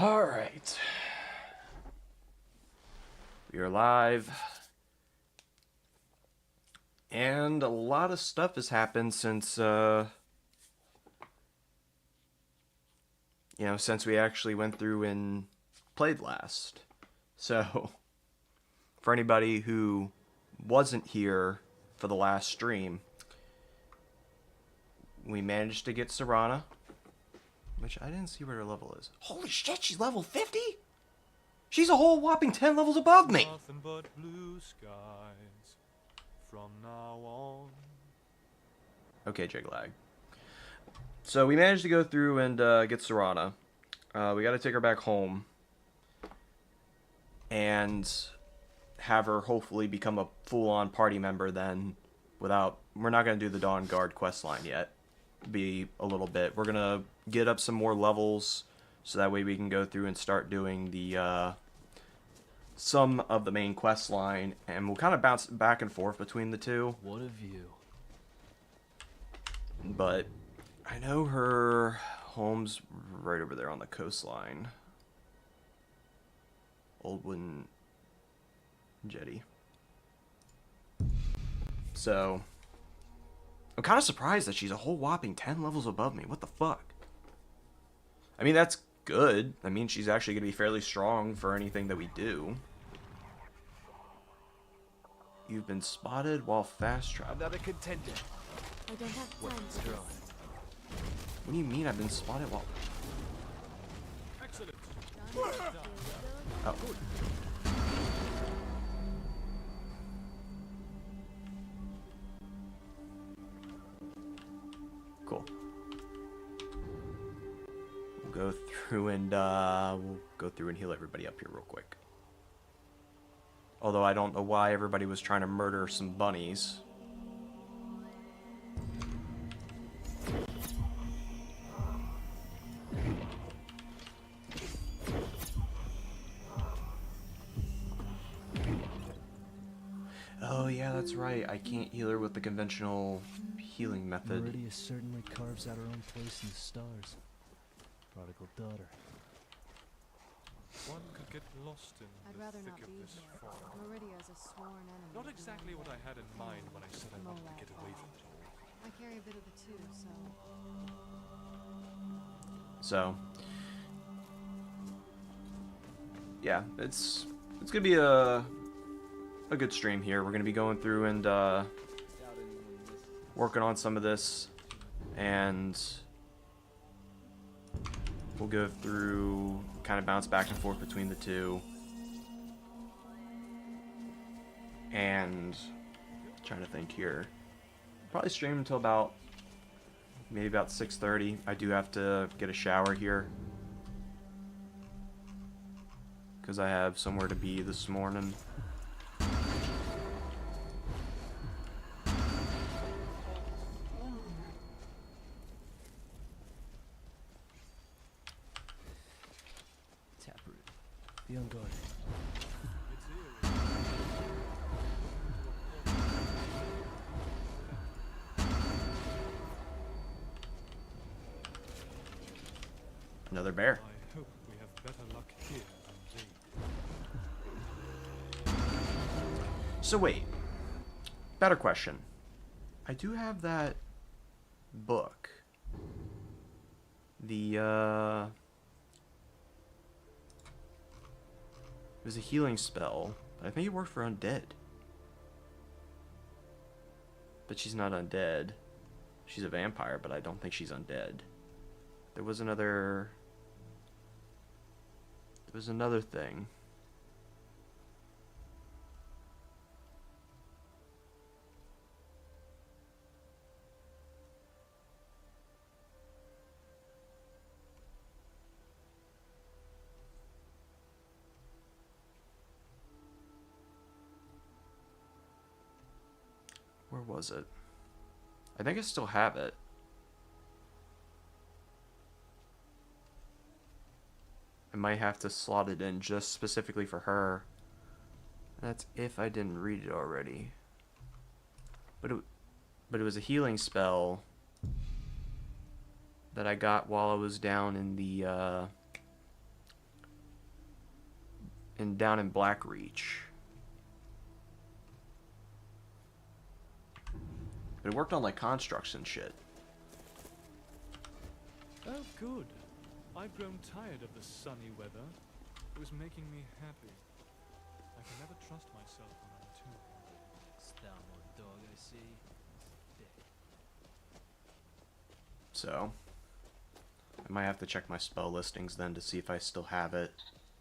Alright. We are live. And a lot of stuff has happened since, since we actually went through and played last. So, for anybody who wasn't here for the last stream, we managed to get Serana, which I didn't see what her level is. Holy shit, she's level 50? She's a whole whopping 10 levels above me! Nothing but blue skies from now on. Okay, Jiglag. So we managed to go through and get Serana. We got to take her back home and have her hopefully become a full-on party member then without... We're not going to do the Dawn Guard questline yet. Be a little bit. We're going to get up some more levels so that way we can go through and start doing the some of the main quest line, and we'll kind of bounce back and forth between the two. What a view. But I know her home's right over there on the coastline. Old wooden jetty. So I'm kind of surprised that she's a whole whopping 10 levels above me. What the fuck? I mean, that's good. I mean, she's actually going to be fairly strong for anything that we do. You've been spotted while fast traveling. Another contender. I don't have time Let's for draw. this. What do you mean I've been spotted while... Excellent. Oh. Cool. We'll go through and heal everybody up here real quick. Although I don't know why everybody was trying to murder some bunnies. Oh yeah, that's right. I can't heal her with the conventional healing method. Meridia certainly carves out her own place in the stars. Prodigal daughter. One could get lost in I'd the rather thick not of be this here. fog. Meridia is a sworn enemy. Not of the exactly what I Undead. had in mind when I said I wanted to get away from it all. I carry a bit of the two, so... So yeah, it's gonna be a good stream here. We're gonna be going through and working on some of this, and we'll go through, kind of bounce back and forth between the two, and trying to think here. Probably stream until about maybe about 6:30. I do have to get a shower here because I have somewhere to be this morning. Taproot. The unguarded. Another bear. I hope we have better luck here than they. So wait, better question. I do have that book. The, it was a healing spell. I think it worked for undead. But she's not undead. She's a vampire, but I don't think she's undead. There was another thing. Where was it? I think I still have it. I might have to slot it in just specifically for her. That's if I didn't read it already. But it was a healing spell that I got while I was down in the and down in Blackreach. It worked on like constructs and shit. Oh, good. I've grown tired of the sunny weather. It was making me happy. I can never trust myself when I'm too happy. Stout more dog, I see. Dick. So, I might have to check my spell listings then to see if I still have it,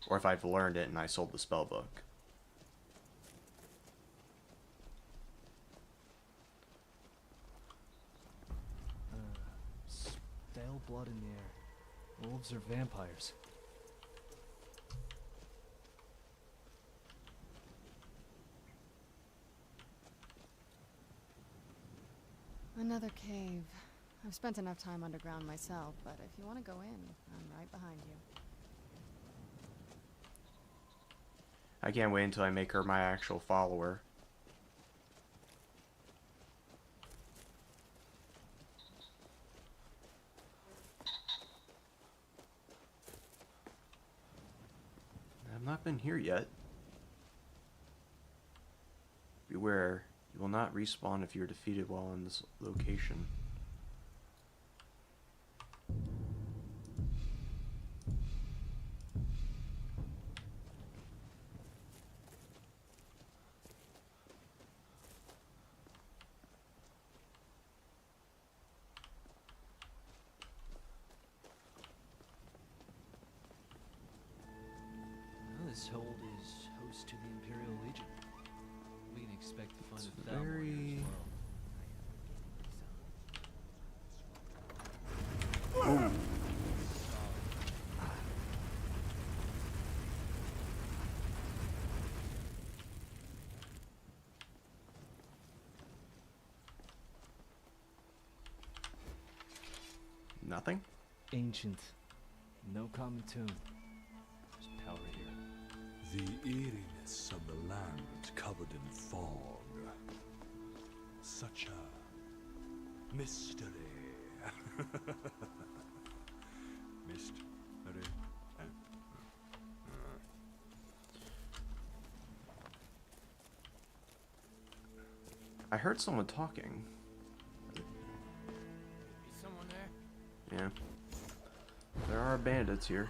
or if I've learned it and I sold the spell book. Stale blood in the air. Wolves or vampires? Another cave. I've spent enough time underground myself, but if you want to go in, I'm right behind you. I can't wait until I make her my actual follower. I've not been here yet. Beware, you will not respawn if you are defeated while in this location. Well, this hold is host to the Imperial Legion. We can expect to find It's a Thalmor here very- as well. Ooh. Nothing? Ancient. No common tune. There's power here. The eeriness of the land covered in fog. Such a mystery. Mystery. I heard someone talking. Is someone there? Yeah. There are bandits here.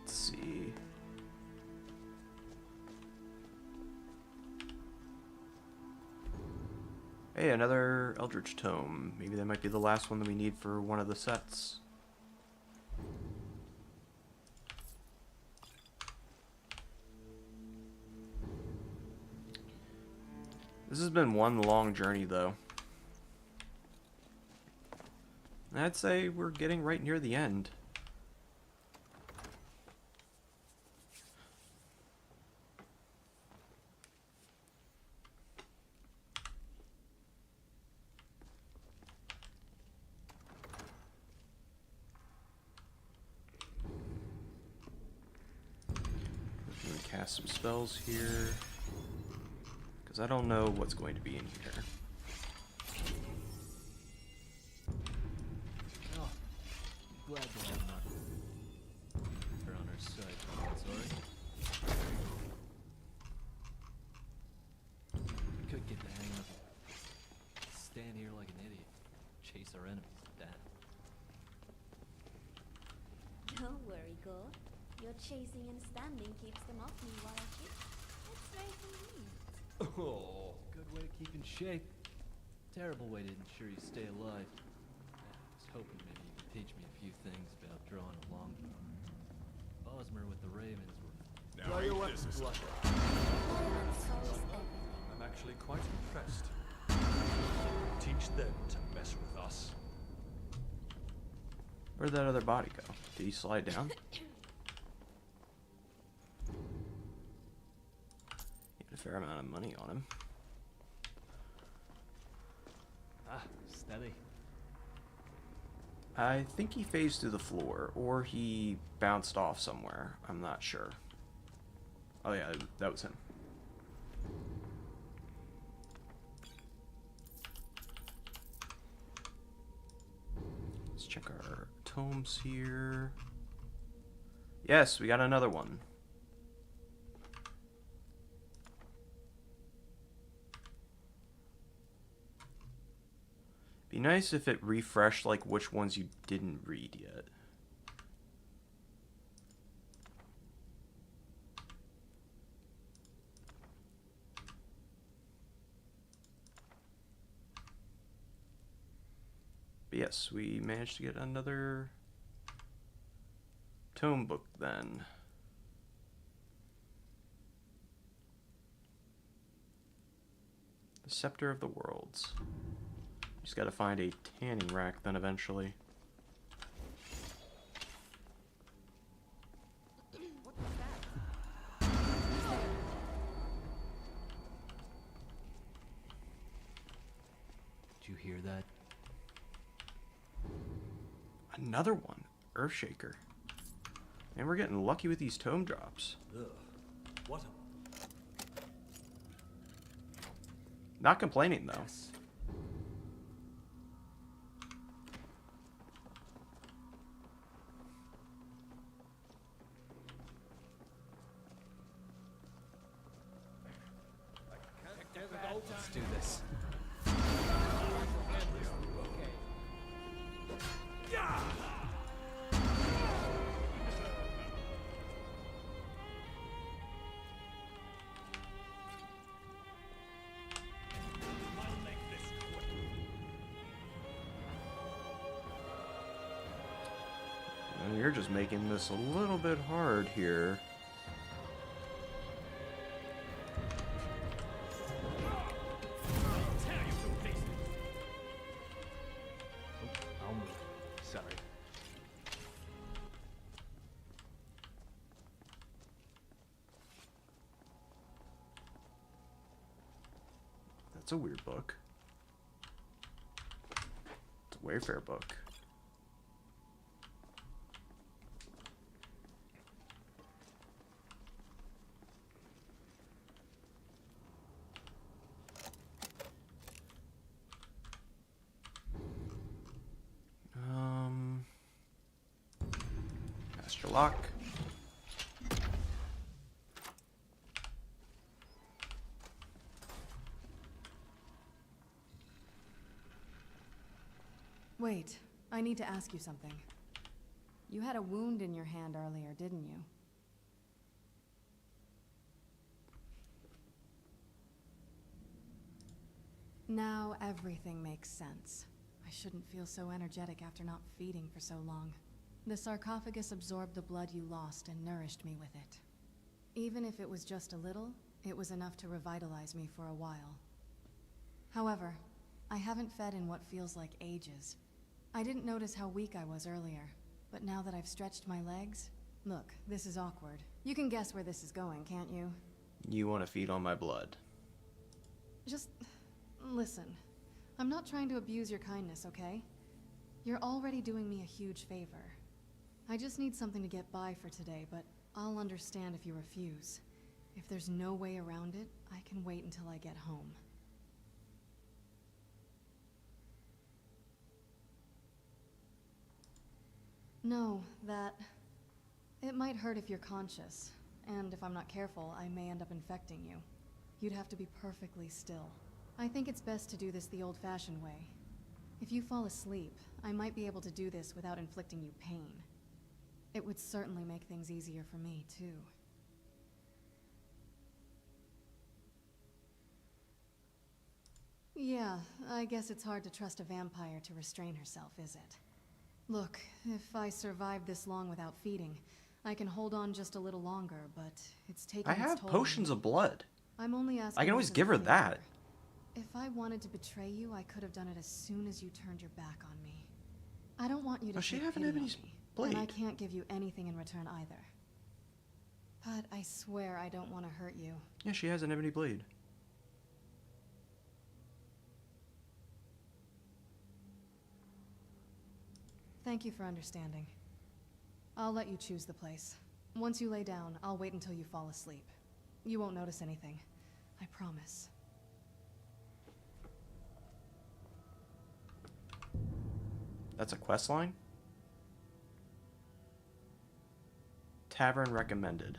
Let's see. Hey, another Eldritch Tome. Maybe that might be the last one that we need for one of the sets. This has been one long journey, though. I'd say we're getting right near the end. I'm gonna cast some spells here, because I don't know what's going to be in here. Oh, glad to have not. They're on our side. Sorry. We could get the hang of it. Stand here like an idiot. Chase our enemies down. Don't worry, Gore. Your chasing and standing keeps them off me while I shoot. It's very convenient. Oh, good way to keep in shape. Terrible way to ensure you stay alive. I was hoping maybe you could teach me a few things about drawing a longbow. Bosmer with the Ravens were... Now ain't this a And so is everything. I'm actually quite impressed. Teach them to mess with us. Where'd that other body go? Did he slide down? He had a fair amount of money on him. Steady. I think he phased through the floor, or he bounced off somewhere. I'm not sure. Oh yeah, that was him. Let's check our tomes here. Yes, we got another one. Be nice if it refreshed like which ones you didn't read yet. But yes, we managed to get another tome book then. The Scepter of the Worlds. Just gotta find a tanning rack then eventually. Did you hear that? Another one. Earthshaker. And we're getting lucky with these tome drops. Ugh. What a Not complaining though. Yes. Let's do this. And you're just making this a little bit hard here. I'll move. Sorry. That's a weird book. It's a Wayfair book. Master Lock. Wait, I need to ask you something. You had a wound in your hand earlier, didn't you? Now everything makes sense. I shouldn't feel so energetic after not feeding for so long. The sarcophagus absorbed the blood you lost and nourished me with it. Even if it was just a little, it was enough to revitalize me for a while. However, I haven't fed in what feels like ages. I didn't notice how weak I was earlier, but now that I've stretched my legs... Look, this is awkward. You can guess where this is going, can't you? You want to feed on my blood. Just... listen. I'm not trying to abuse your kindness, okay? You're already doing me a huge favor. I just need something to get by for today, but I'll understand if you refuse. If there's no way around it, I can wait until I get home. No, that... It might hurt if you're conscious, and if I'm not careful, I may end up infecting you. You'd have to be perfectly still. I think it's best to do this the old-fashioned way. If you fall asleep, I might be able to do this without inflicting you pain. It would certainly make things easier for me, too. Yeah, I guess it's hard to trust a vampire to restrain herself, is it? Look, if I survive this long without feeding, I can hold on just a little longer, but it's taking I its have toll on potions me. of blood. I'm only asking. I can always as a give her favor. that. If I wanted to betray you, I could have done it as soon as you turned your back on me. I don't want you to Does she take have an pity on ebony's me, blade? and I can't give you anything in return either. But I swear I don't want to hurt you. Yeah, she has an ebony blade. Thank you for understanding. I'll let you choose the place. Once you lay down, I'll wait until you fall asleep. You won't notice anything. I promise. That's a quest line? Tavern recommended.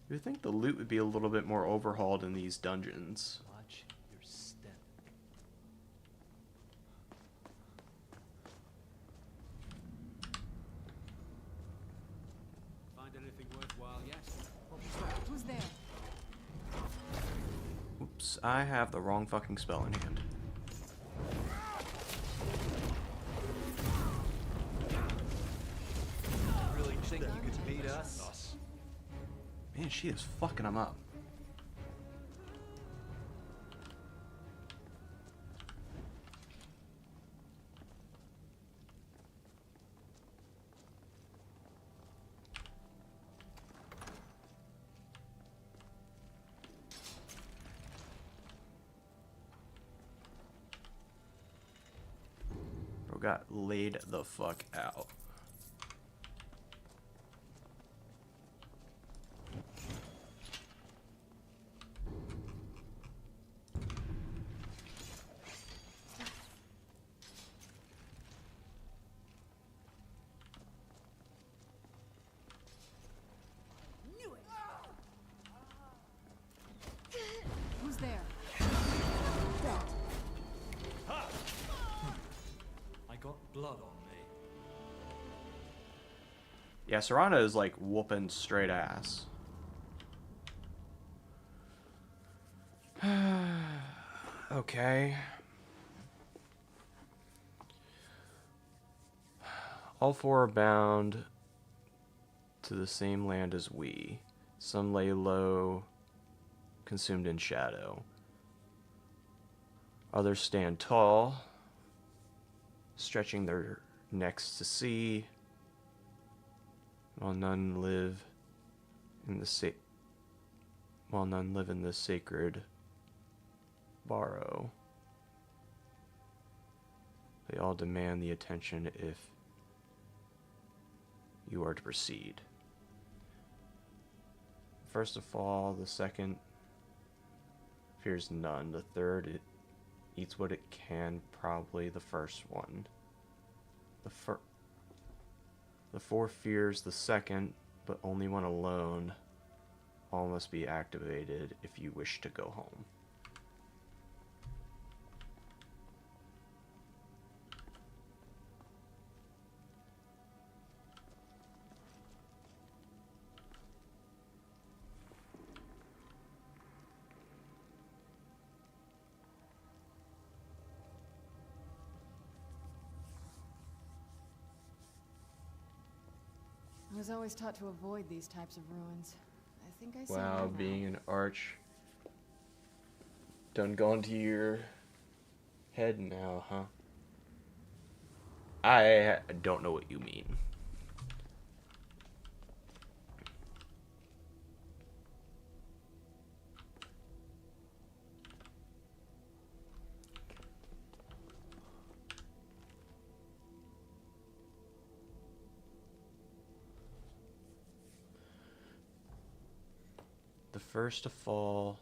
You would think the loot would be a little bit more overhauled in these dungeons. Watch your step. Find anything worthwhile yet? Who's there? Oops, I have the wrong fucking spell in hand. Really think you could beat us? Man, she is fucking them up. Bro got laid the fuck out. Who's there? I got blood on me. Yeah, Serana is like whooping straight ass. Okay. All four are bound to the same land as we. Some lay low, consumed in shadow. Others stand tall, stretching their necks to see, while none live in the sacred barrow. They all demand the attention if you are to proceed. First of all, the second fears none. The third, it eats what it can, probably the first one. The fourth fears the second, but only when alone. All must be activated if you wish to go home. I was always taught to avoid these types of ruins. I think I see Wow, why now. being an arch done gone to your head now, huh? I don't know what you mean. The first to fall.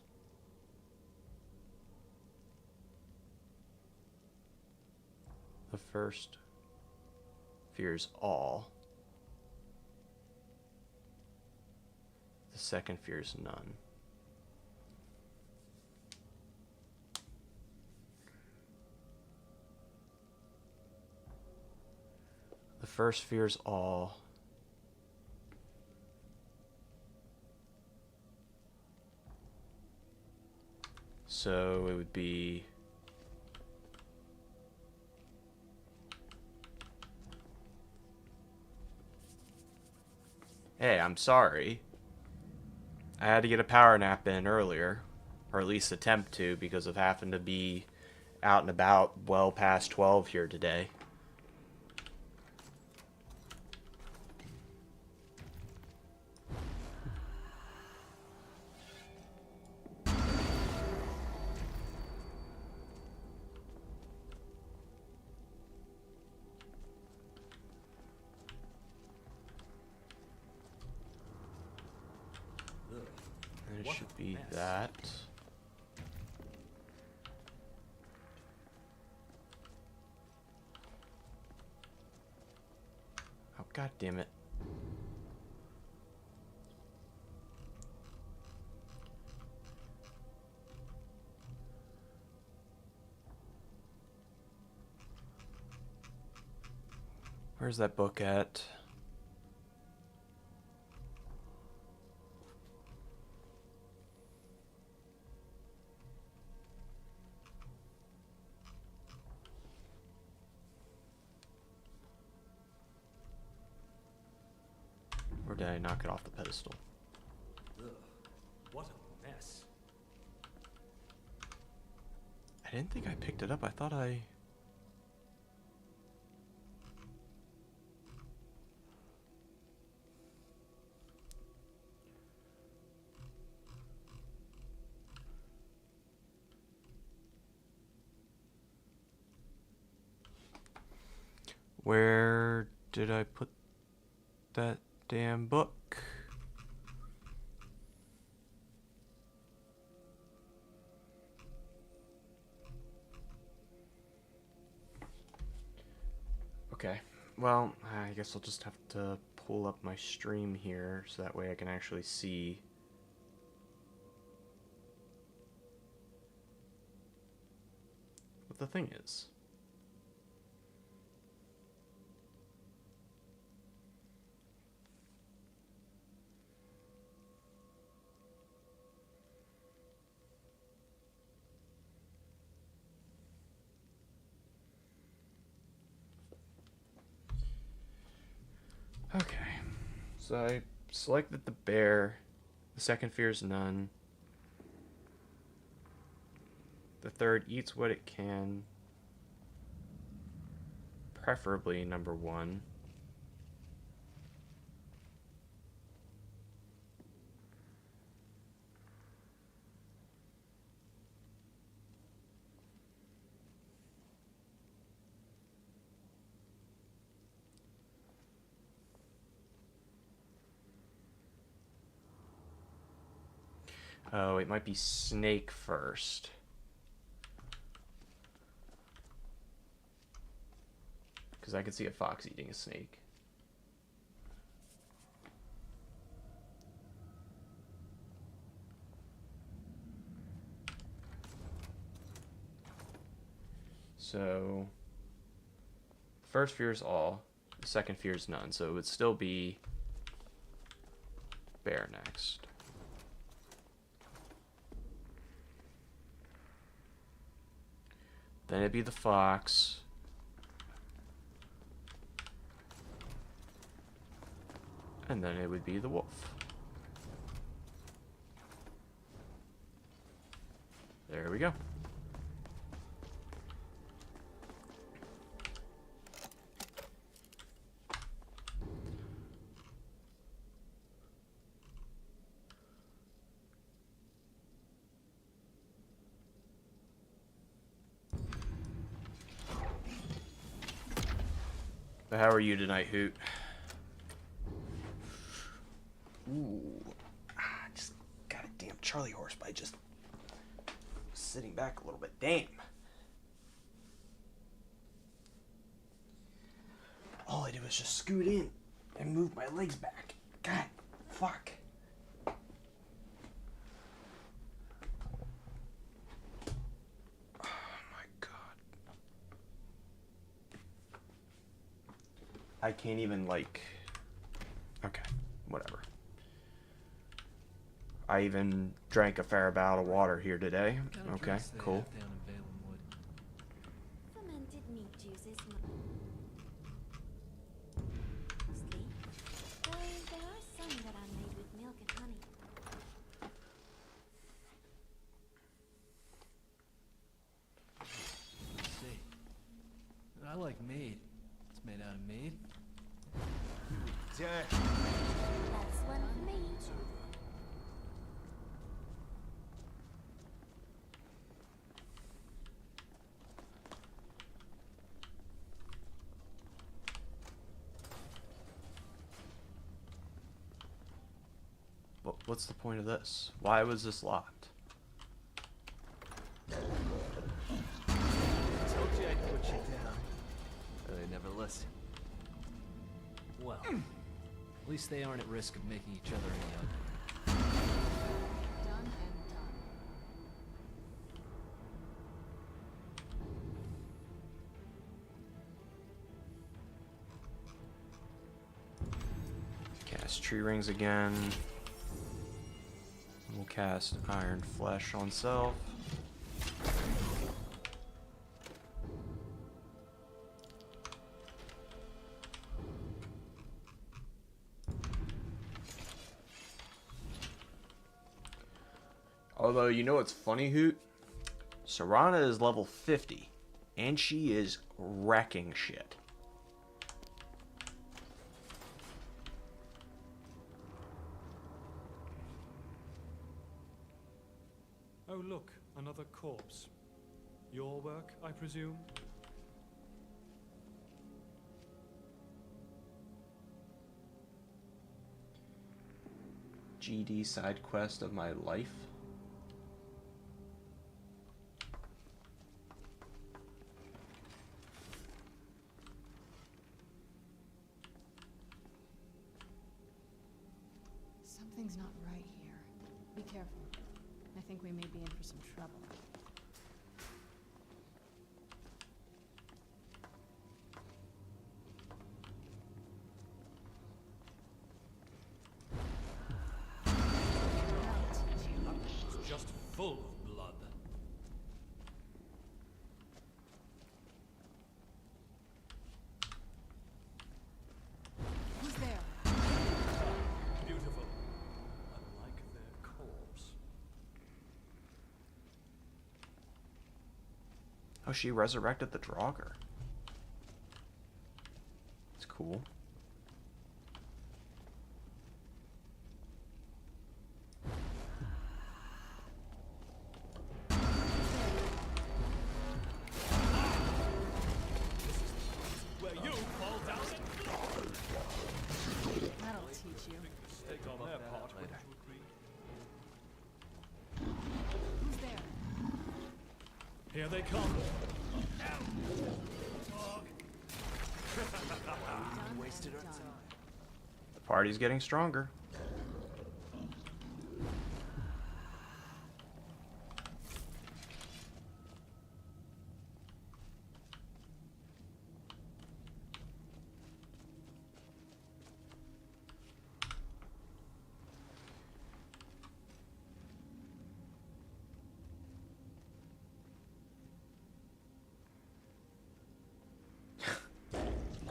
The first fears all. The second fears none. The first fears all. So it would be hey, I'm sorry. I had to get a power nap in earlier, or at least attempt to, because of having to be out and about well past 12 here today. It What should a be mess. that. Oh, god damn it. Where's that book at? Or did I knock it off the pedestal? Ugh, what a mess. I didn't think I picked it up. I thought I... Where did I put that damn book? Okay, well, I guess I'll just have to pull up my stream here so that way I can actually see what the thing is. Okay, so I selected the bear, the second fears none, the third eats what it can, preferably number one. Oh, it might be snake first. Because I could see a fox eating a snake. So, the first fears all, the second fears none. So it would still be bear next. Then it'd be the fox. And then it would be the wolf. There we go. But how are you tonight, Hoot? Ooh. Just got a damn Charlie horse by just sitting back a little bit. Damn. All I did was just scoot in and move my legs back. God, fuck. Oh my god. I can't even, like... Okay, whatever. I even drank a fair amount of water here today. What kind of Okay, drinks they cool. have down in Valen Wood? Fermented meat juices mostly. Though there are some that are made with milk and honey. Let's see. I like mead. It's made out of mead. Dirt. That's one for me. what's the point of this? Why was this locked? Told you I'd put you down. But they never listen. Well, at least they aren't at risk of making each other any uglier. Done and done. Cast tree rings again. We'll cast iron flesh on self. Although, you know what's funny, Hoot? Serana is level 50, and she is wrecking shit. Oh, look, another corpse. Your work, I presume? GD side quest of my life. Something's not right here. Be careful. I think we may be in for some trouble. It's just full of blood. Who's there? Beautiful. Unlike their corpse. Oh, she resurrected the Draugr. It's cool. Where you fall down and That'll teach you. mistake on their part, later. wouldn't you agree? Who's there? Here they come. Done wasted and our done. time. The party's getting stronger.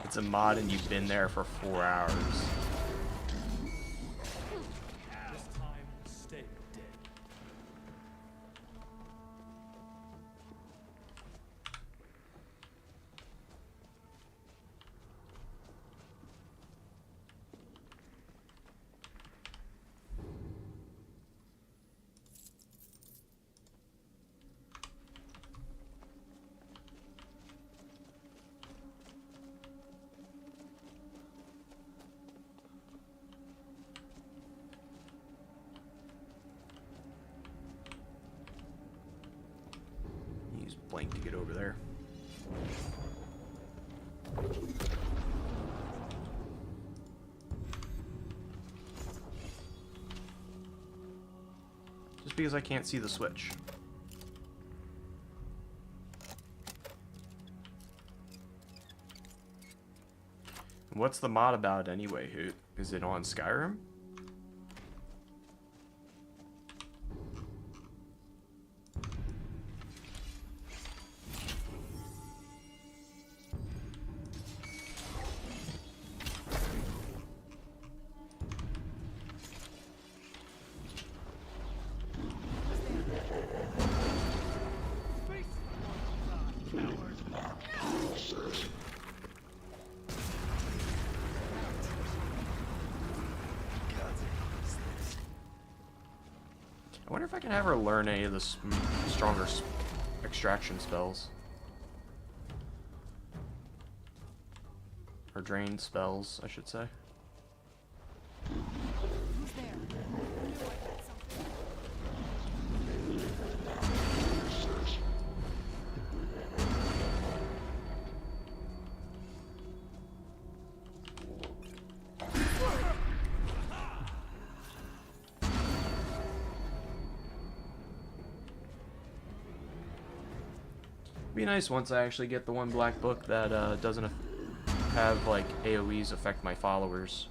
It's a mod and you've been there for 4 hours. This time, stay dead. Use blank to get over there. Just because I can't see the switch. What's the mod about anyway, Hoot? Is it on Skyrim? I wonder if I can have her learn any of the stronger extraction spells. Or drain spells, I should say. Who's there? Be nice once I actually get the one black book that doesn't have like AoEs affect my followers.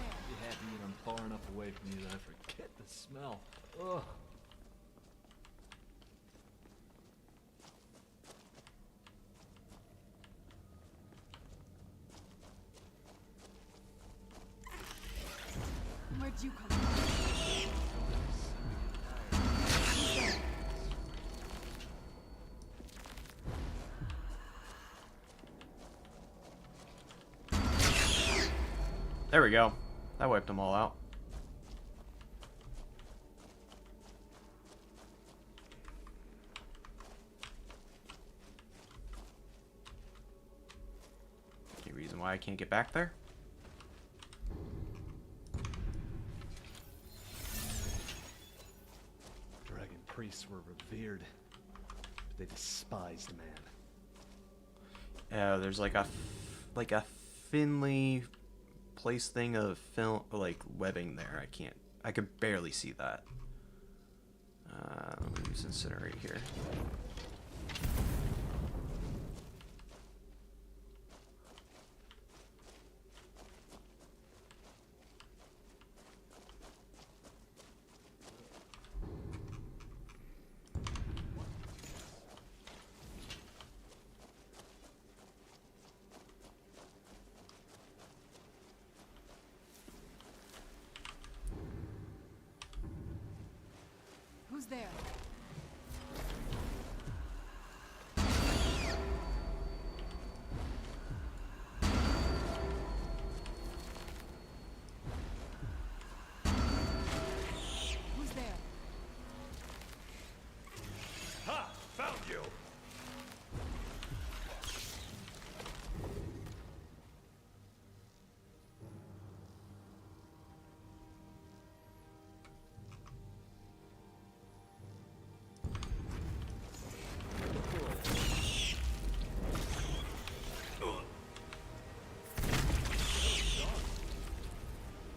Be happy that I'm far enough away from you that I forget the smell. Ugh. Where'd you come from? There we go. That wiped them all out. Any reason why I can't get back there? Dragon priests were revered, but they despised man. Yeah, there's like a thinly placed thing of film, like webbing there. I could barely see that. Let me use incinerate here. Who's there? Who's there? Ha! Found you!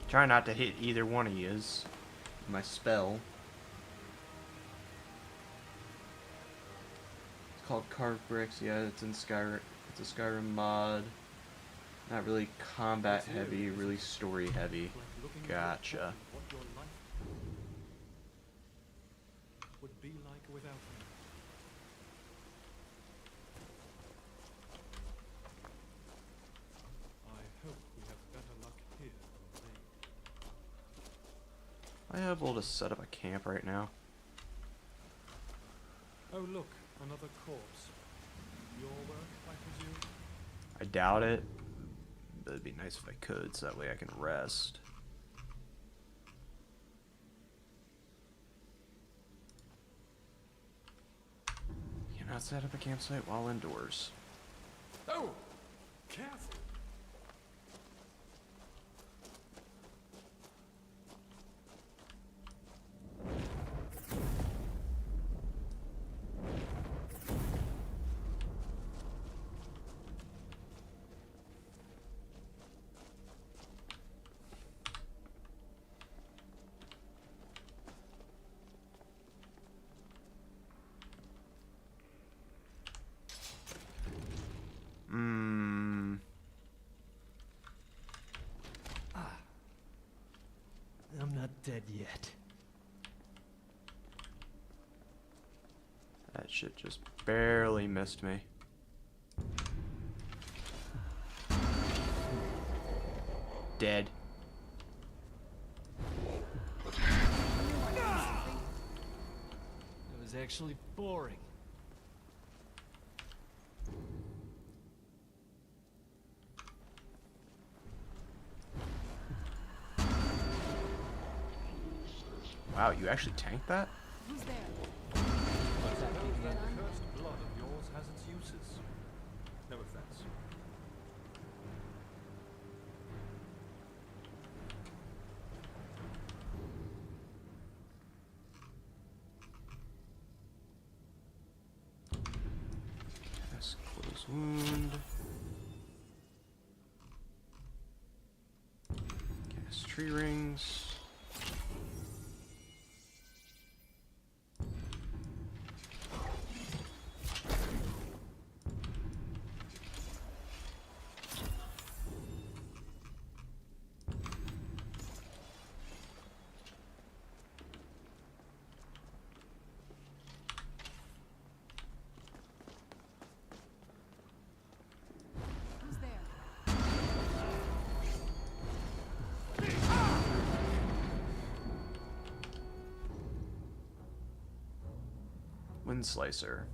Try not to hit either one of yous. My spell. It's called Carved Bricks. Yeah, it's in Skyrim. It's a Skyrim mod. Not really combat heavy, really story heavy. Like looking at your Gotcha. copy, what your life would be like without me. I hope we have better luck here than they. Am I able to set up a camp right now? Oh look, another corpse. Your work, I presume? I doubt it. But it'd be nice if I could, so that way I can rest. Cannot set up a campsite while indoors. Oh! Careful! I'm not dead yet. That shit just barely missed me. Dead. It was actually boring. Wow, you actually tanked that? Who's there? That cursed blood of yours has its uses. No offense. Cast close wound. Cast tree rings. Who's there? Wind Slicer.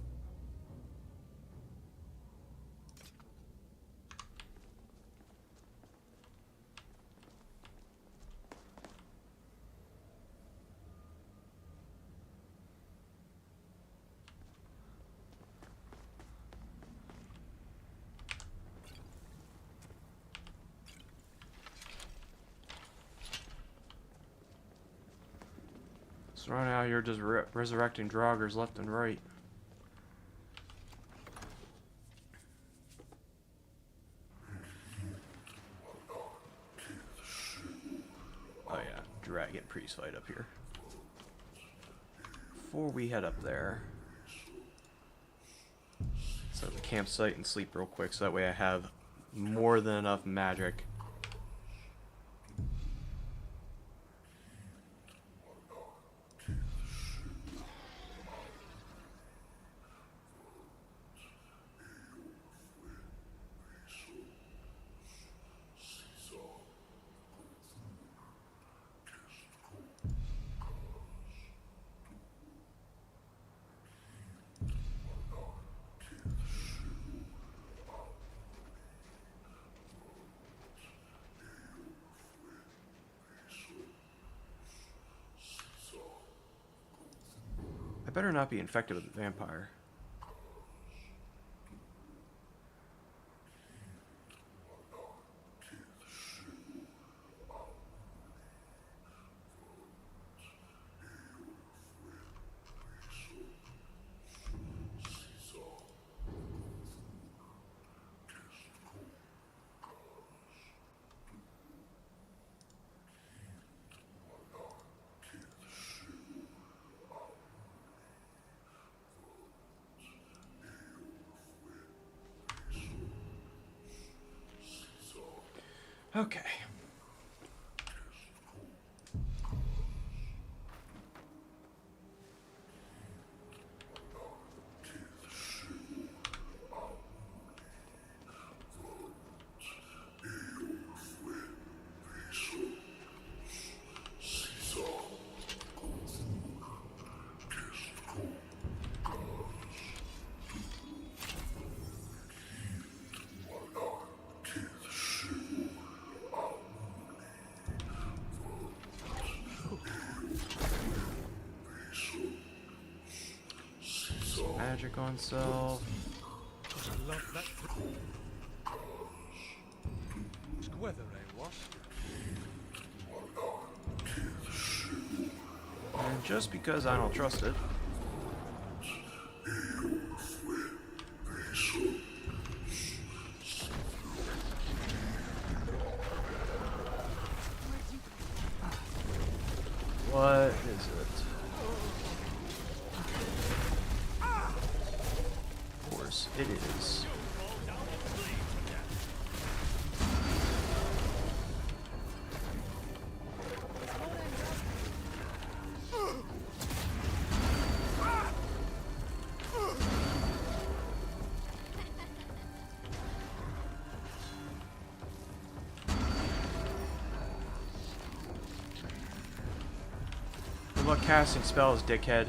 So right now you're just resurrecting Draugrs left and right. Oh yeah, dragon priest fight up here. Before we head up there, set up the campsite and sleep real quick so that way I have more than enough magic. I better not be infected with a vampire. Okay. Magic on self. I love that. Weather, eh, what? And just because I don't trust it. What is it? Of course, it is. Good luck casting spells, dickhead.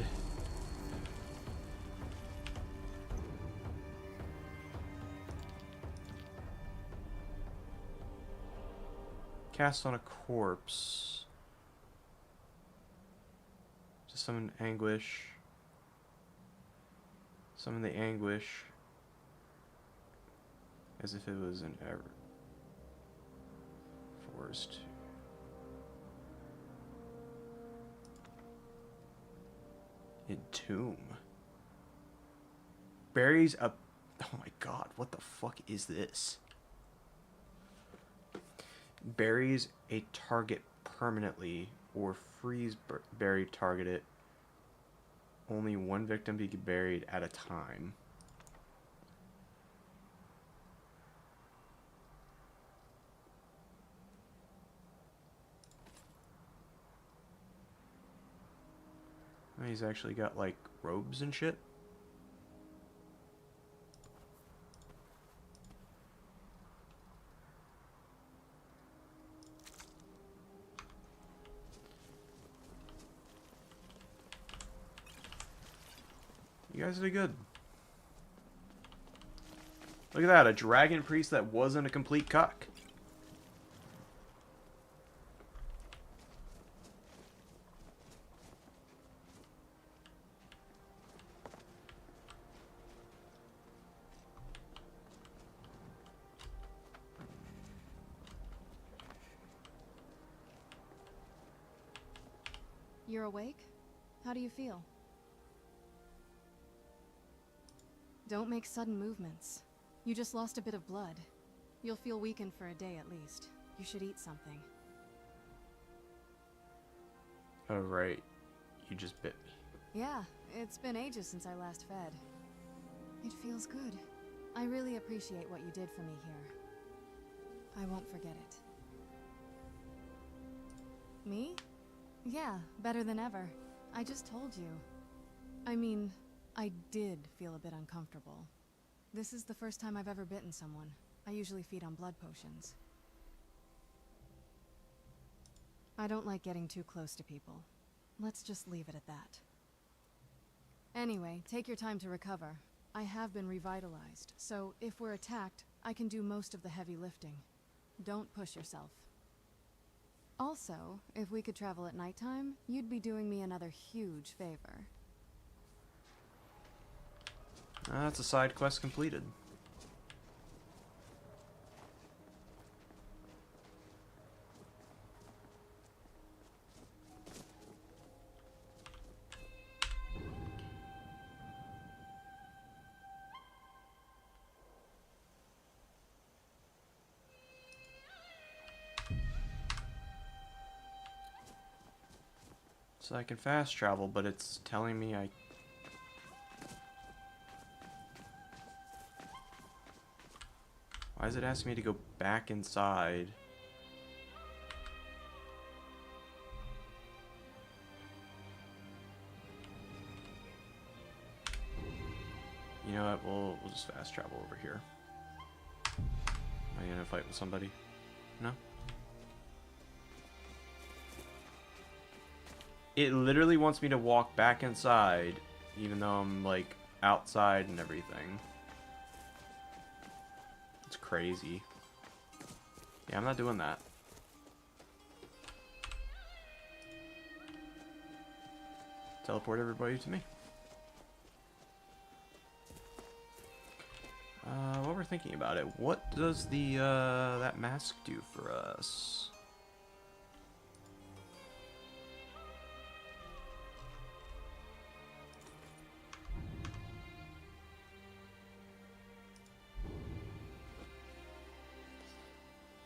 Cast on a corpse. summon anguish. Summon the anguish. As if it was an ever. Forest. Entomb. Buries a... Oh my god, what the fuck is this? Buries a target permanently or freeze bury target it. Only one victim be buried at a time. He's actually got like robes and shit. You guys did good. Look at that, a dragon priest that wasn't a complete cuck. You're awake? How do you feel? Don't make sudden movements. You just lost a bit of blood. You'll feel weakened for a day at least. You should eat something. Oh, right. You just bit me. Yeah, it's been ages since I last fed. It feels good. I really appreciate what you did for me here. I won't forget it. Me? Yeah, better than ever. I just told you. I mean, I did feel a bit uncomfortable. This is the first time I've ever bitten someone. I usually feed on blood potions. I don't like getting too close to people. Let's just leave it at that. Anyway, take your time to recover. I have been revitalized, so if we're attacked, I can do most of the heavy lifting. Don't push yourself. Also, if we could travel at nighttime, you'd be doing me another huge favor. That's a side quest completed. So I can fast travel, but it's telling me I... Why is it asking me to go back inside? You know what, we'll just fast travel over here. Am I gonna fight with somebody? No? It literally wants me to walk back inside, even though I'm, like, outside and everything. It's crazy. Yeah, I'm not doing that. Teleport everybody to me. While we're thinking about it, what does the, that mask do for us?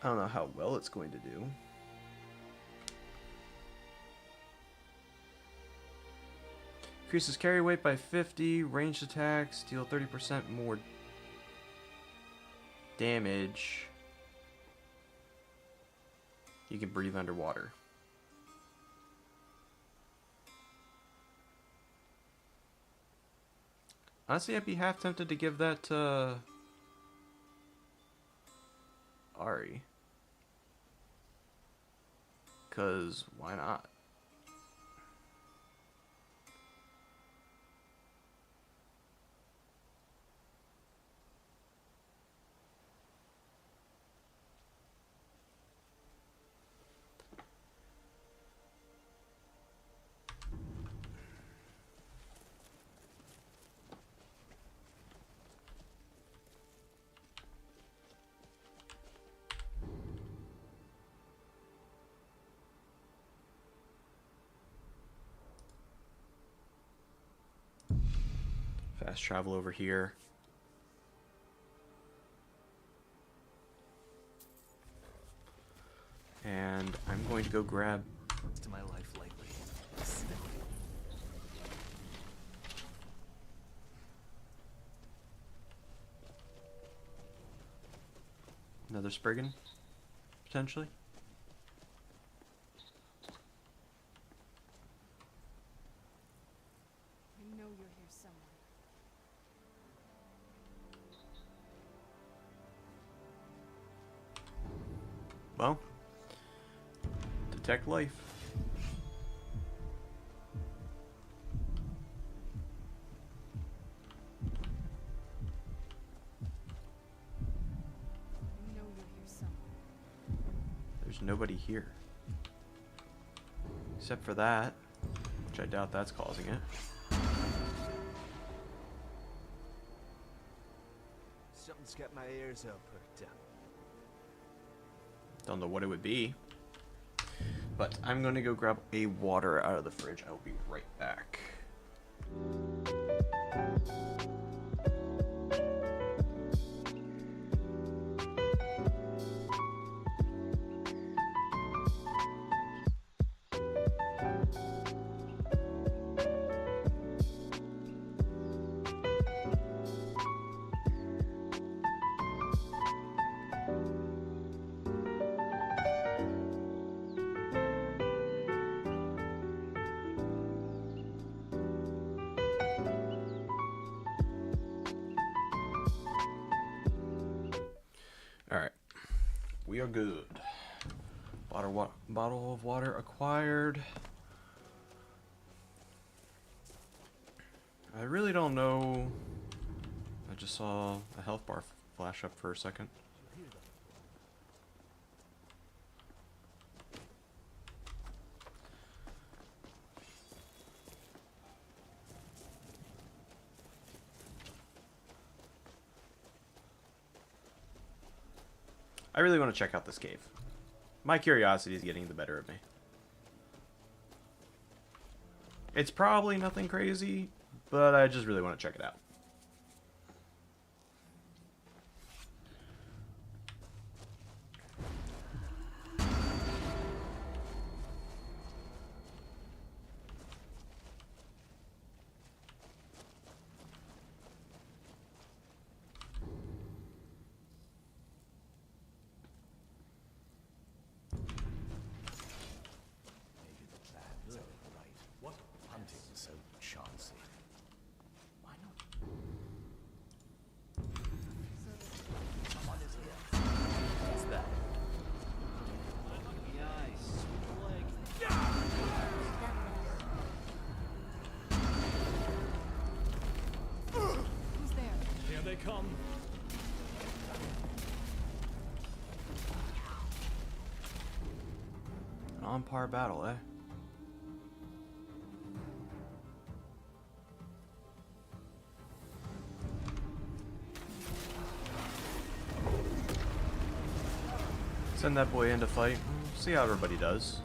I don't know how well it's going to do. Increases carry weight by 50, ranged attacks, deal 30% more damage. You can breathe underwater. Honestly, I'd be half tempted to give that to Ari. 'Cause why not? Fast travel over here. And I'm going to go grab... To my life lately. another Spriggan, potentially. I know you're here somewhere. Well, detect life. I know you're here somewhere. There's nobody here. Except for that, which I doubt that's causing it. Something's got my ears all perked up. Don't know what it would be. But I'm going to go grab a water out of the fridge. I'll be right back. Alright. We are good. Bottle of water acquired. I really don't know. I just saw a health bar flash up for a second. I really want to check out this cave. My curiosity is getting the better of me. It's probably nothing crazy, but I just really want to check it out. Maybe the plans are right. What? Hunting so chancy. Why not? Someone is here. What's that? The ice. Who's there? Here they come. An on-par battle, eh? Send that boy in to fight. See how everybody does.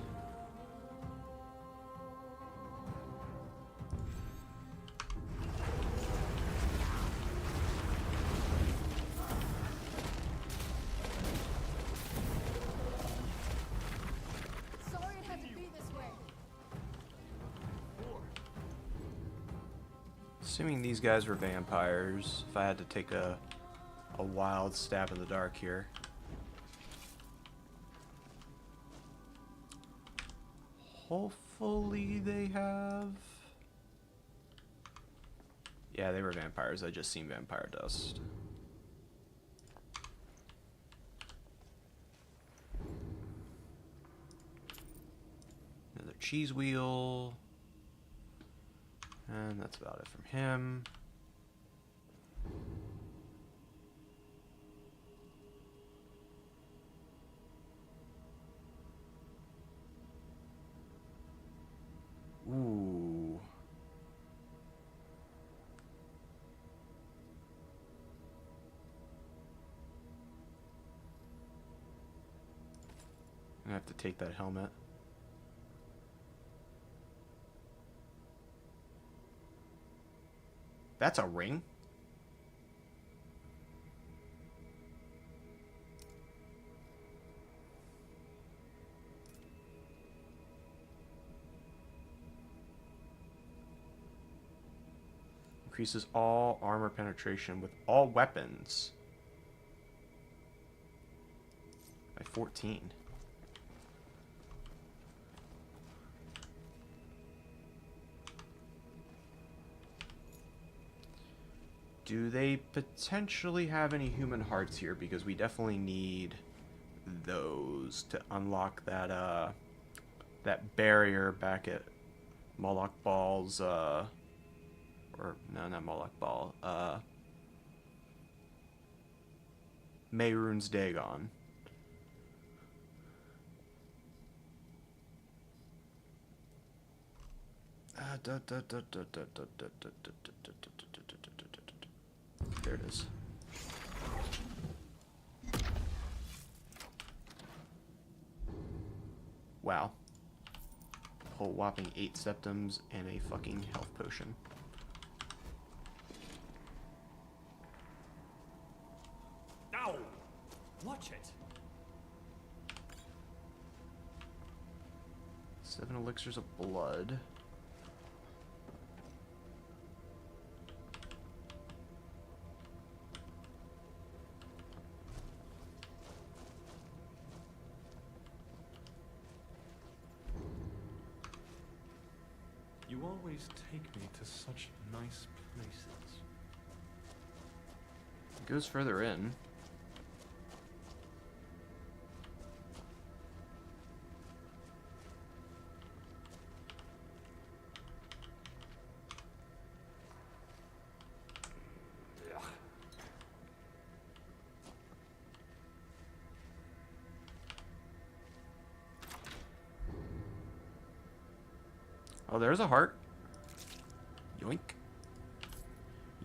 Sorry it had to be this way. Assuming these guys were vampires, if I had to take a wild stab in the dark here. Hopefully they have... Yeah, they were vampires. I just seen vampire dust. Another cheese wheel. And that's about it from him. Ooh. I have to take that helmet. That's a ring. Increases all armor penetration with all weapons by 14. Do they potentially have any human hearts here? Because we definitely need those to unlock that that barrier back at Moloch Ball's or no, not Moloch Ball. Mehrunes Dagon. There it is. Wow. Whole whopping 8 septums and a fucking health potion. Ow! Watch it! 7 elixirs of blood. You always take me to such nice places. It goes further in. Oh, there's a heart. Yoink.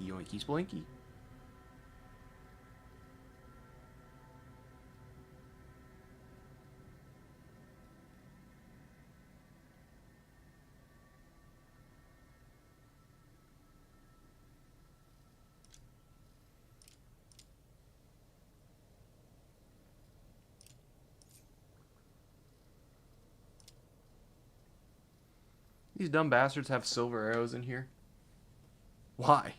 Yoinky splinky. These dumb bastards have silver arrows in here. Why?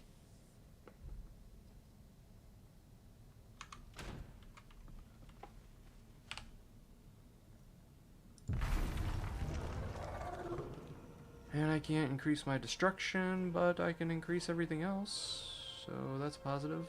And I can't increase my destruction, but I can increase everything else. So that's positive.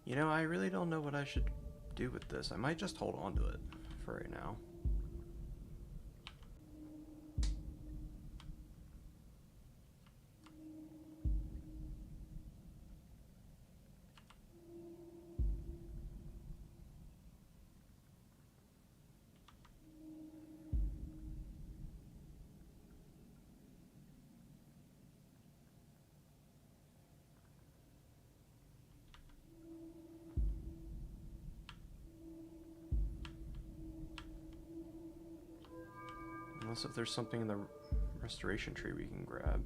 You know, I really don't know what I should do with this. I might just hold on to it for right now. Unless if there's something in the restoration tree we can grab.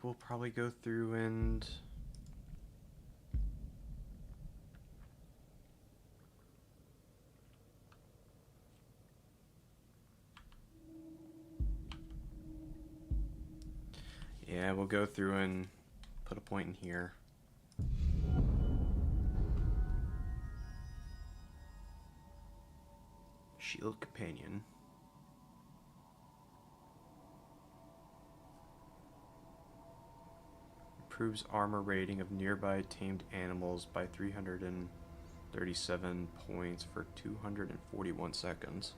think we'll probably go through and yeah, we'll go through and put a point in here. Shield companion. Improves armor rating of nearby tamed animals by 337 points for 241 seconds.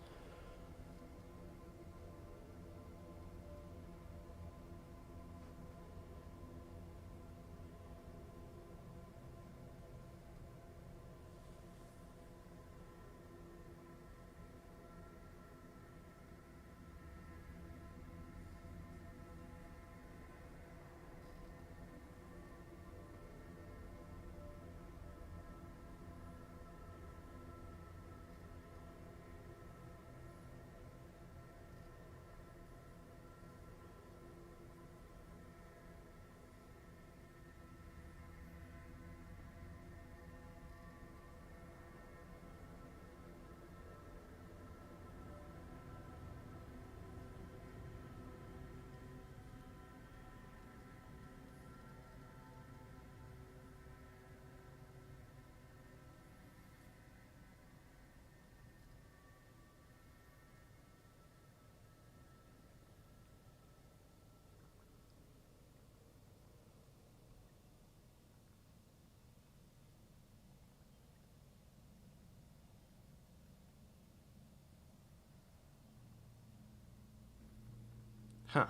Huh.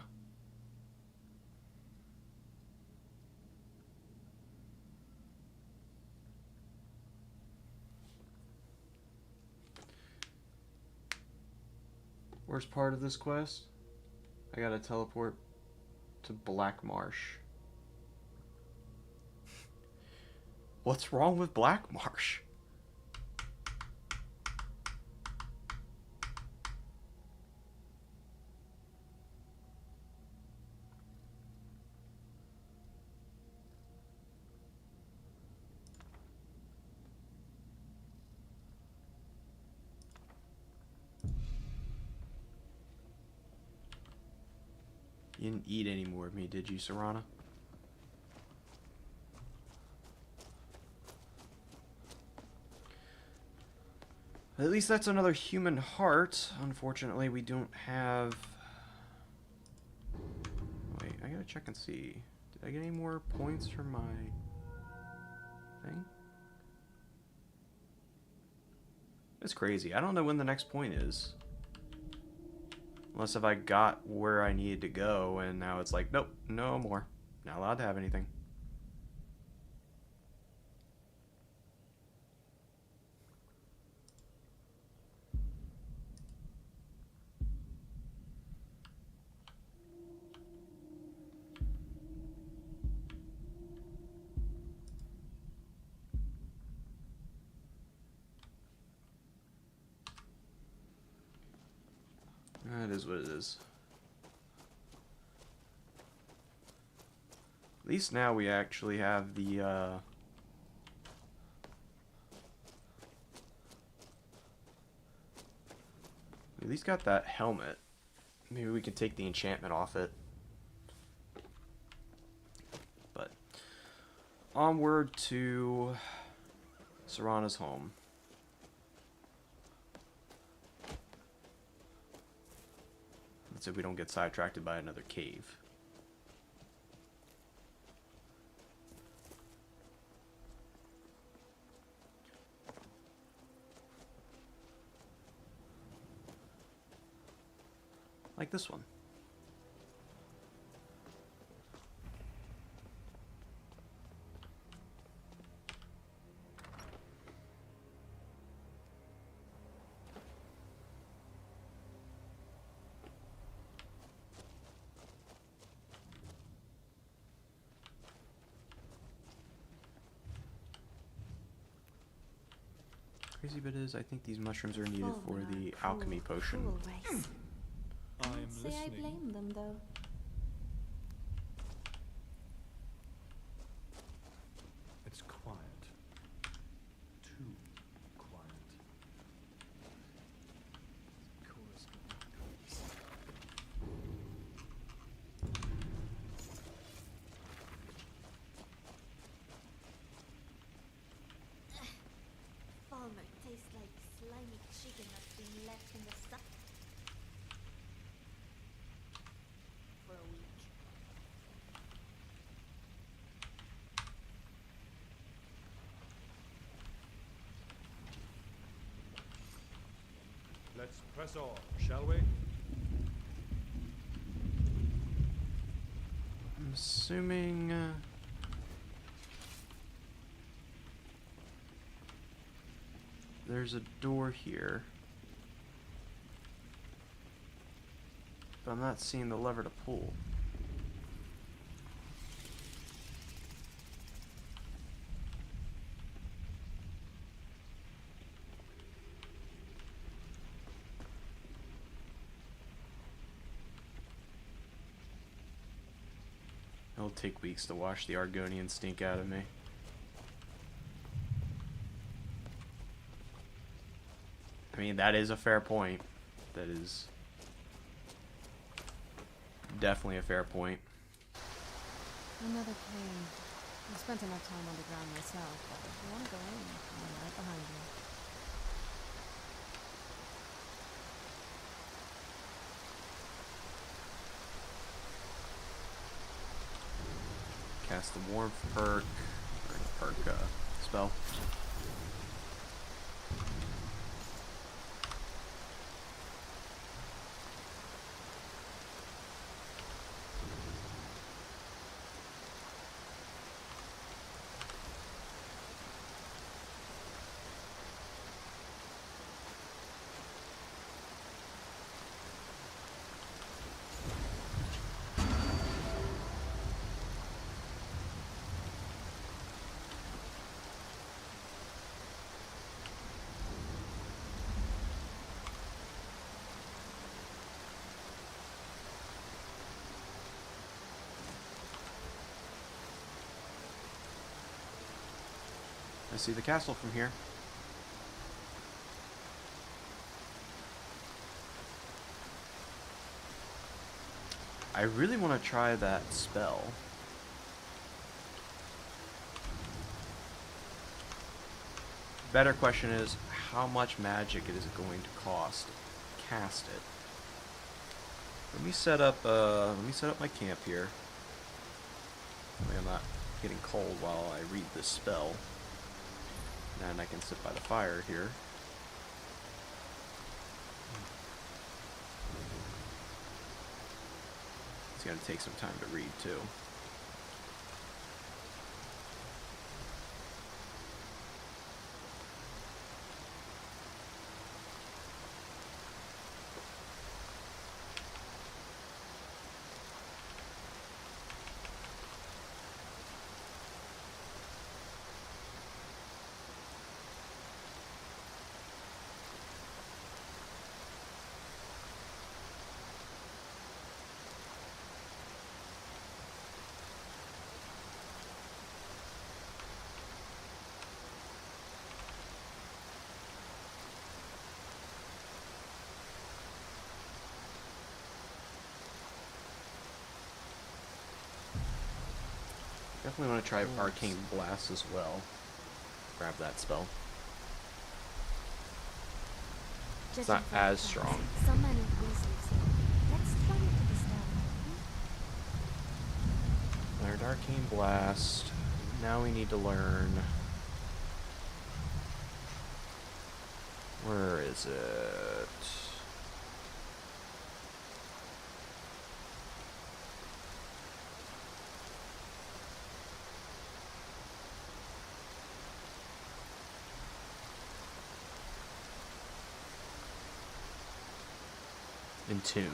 Worst part of this quest? I gotta teleport to Black Marsh. What's wrong with Black Marsh? You didn't eat any more of me, did you, Serana? At least that's another human heart. Unfortunately, we don't have... Wait, I gotta check and see. Did I get any more points from my thing? It's crazy. I don't know when the next point is. Unless if I got where I needed to go, and now it's like, nope, no more. Not allowed to have anything. That is what it is. At least now we actually have the, we at least got that helmet. Maybe we can take the enchantment off it. But, onward to Serana's home. So we don't get sidetracked by another cave. Like this one. Crazy bit is, I think these mushrooms are needed for the alchemy potion. I'm Say I listening. blame them though. tastes like slimy chicken that's been left in the sun for a week. Let's press on, shall we? I'm assuming... there's a door here. But I'm not seeing the lever to pull. It'll take weeks to wash the Argonian stink out of me. I mean, that is a fair point. That is definitely a fair point. Another cave. I've spent enough time underground myself, but if you want to go in, I'm right behind you. Cast the warmth perk, or perk spell. I see the castle from here. I really want to try that spell. Better question is, how much magic is it going to cost to cast it? Let me set up my camp here. That way I'm not getting cold while I read this spell. And I can sit by the fire here. It's gonna take some time to read too. Definitely want to try Arcane Blast as well. Grab that spell. It's not as strong. Some men of wisdom say, let's try it to the start. Learned Arcane Blast. Now we need to learn... Where is it? Entomb.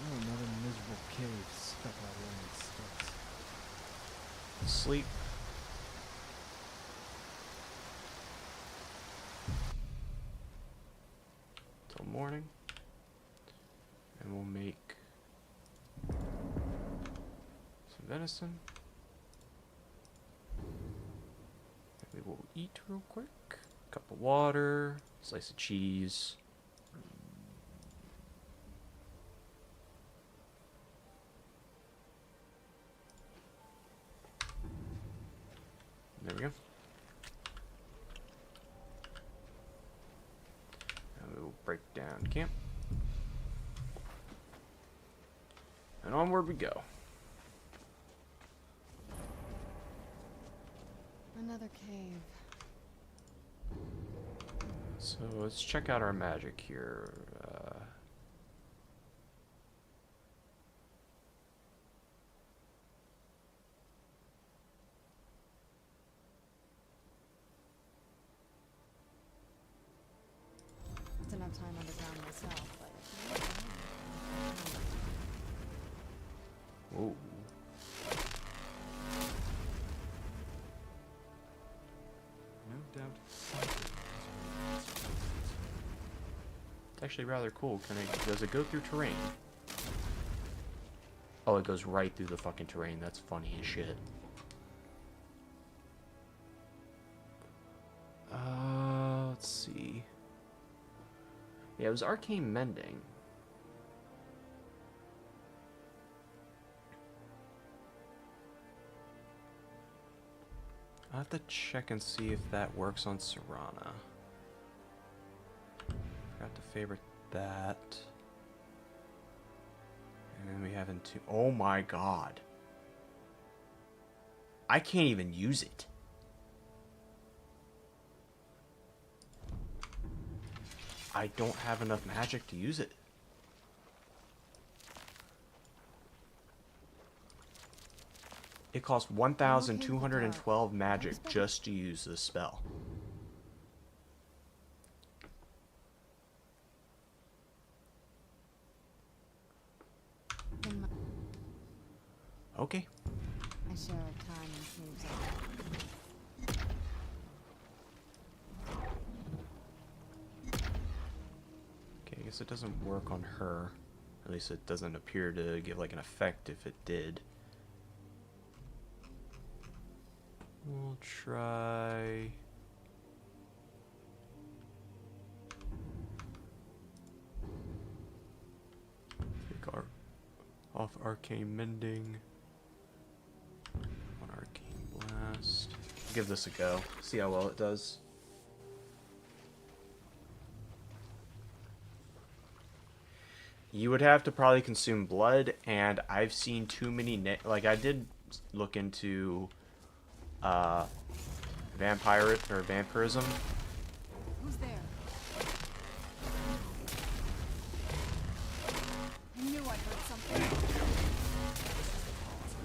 Oh, another miserable cave stuck out here in the sticks. Sleep. Till morning. And we'll make some venison. And we will eat real quick. Cup of water, slice of cheese. There we go. Now we'll break down camp. And onward we go. Another cave. So let's check out our magic here. It's enough time underground myself, but Whoa. No doubt something is waiting its purpose. It's actually rather cool. Does it go through terrain? Oh, it goes right through the fucking terrain. That's funny as shit. Let's see. Yeah, it was arcane mending. I'll have to check and see if that works on Serana. Forgot to favorite that. And then we have into. Oh my god. I can't even use it. I don't have enough magic to use it. It costs 1,212 magic just to use this spell. in my Okay. share of time in caves. Okay, I guess it doesn't work on her. At least it doesn't appear to give like an effect if it did. We'll try... Take our... off Arcane Mending. On Arcane Blast. Give this a go. See how well it does. You would have to probably consume blood, and I've seen too many... like, I did look into... vampirism. Who's there? I knew I heard something.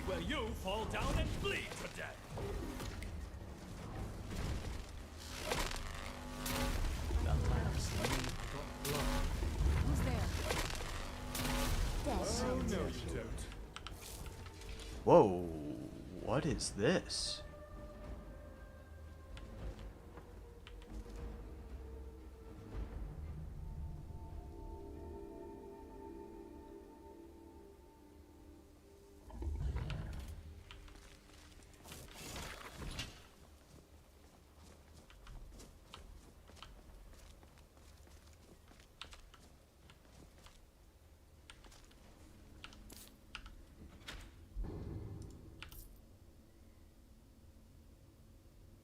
Where you fall down and bleed to death. The lamps leave got blood. Who's there? Oh, no, you don't. Whoa, what is this?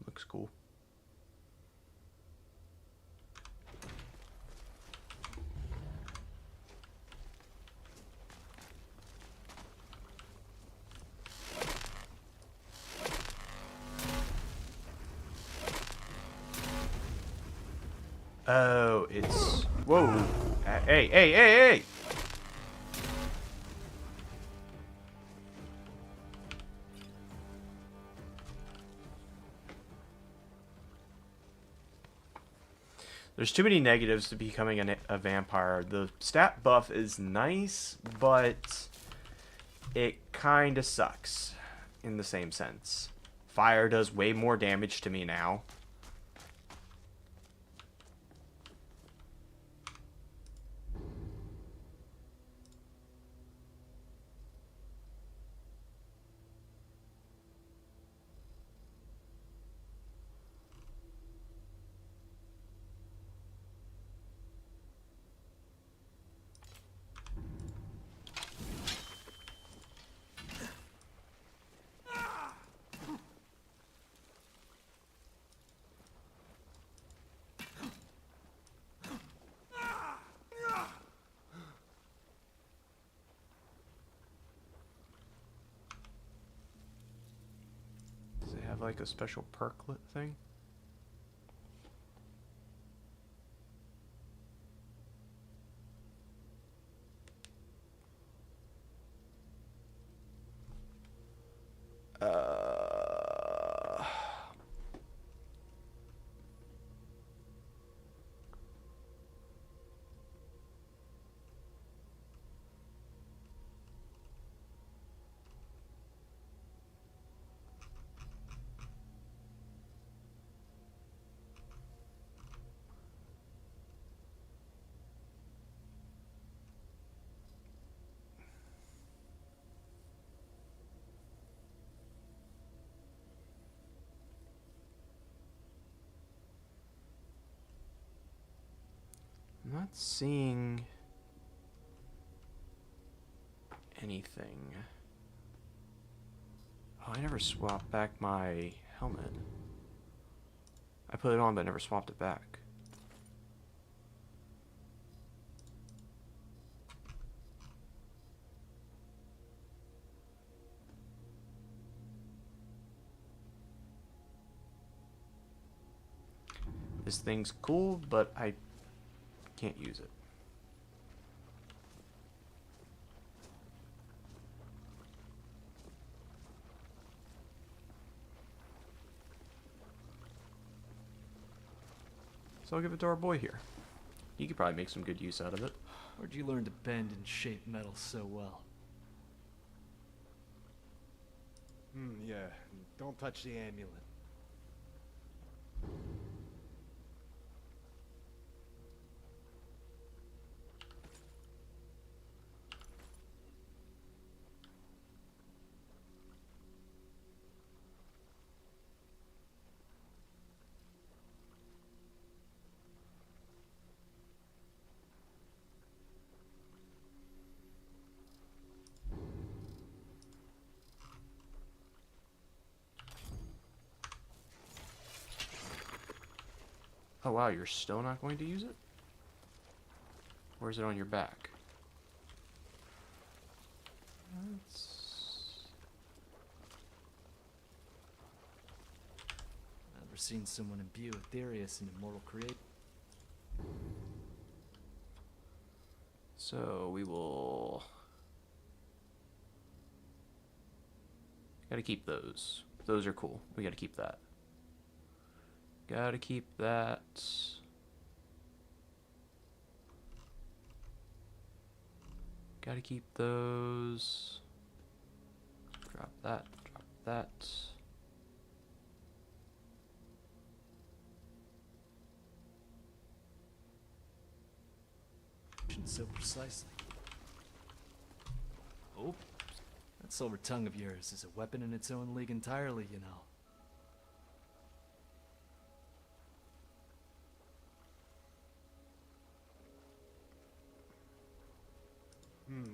Looks cool. Oh, it's... Whoa. Hey, hey, hey, hey! There's too many negatives to becoming a vampire. The stat buff is nice, but it kind of sucks in the same sense. Fire does way more damage to me now. have like a special perklet thing? I'm not seeing anything. Oh, I never swapped back my helmet. I put it on, but never swapped it back. This thing's cool, but I can't use it. So I'll give it to our boy here. He could probably make some good use out of it. Where'd you learn to bend and shape metal so well? Yeah. Don't touch the amulet. Oh wow, you're still not going to use it? Or is it on your back? Never seen someone imbue Aetherius an immortal create. So we will... Gotta keep those. Those are cool. We gotta keep that. Gotta keep that. Gotta keep those. Drop that. Drop that. So precisely. Oh, that silver tongue of yours is a weapon in its own league entirely, you know.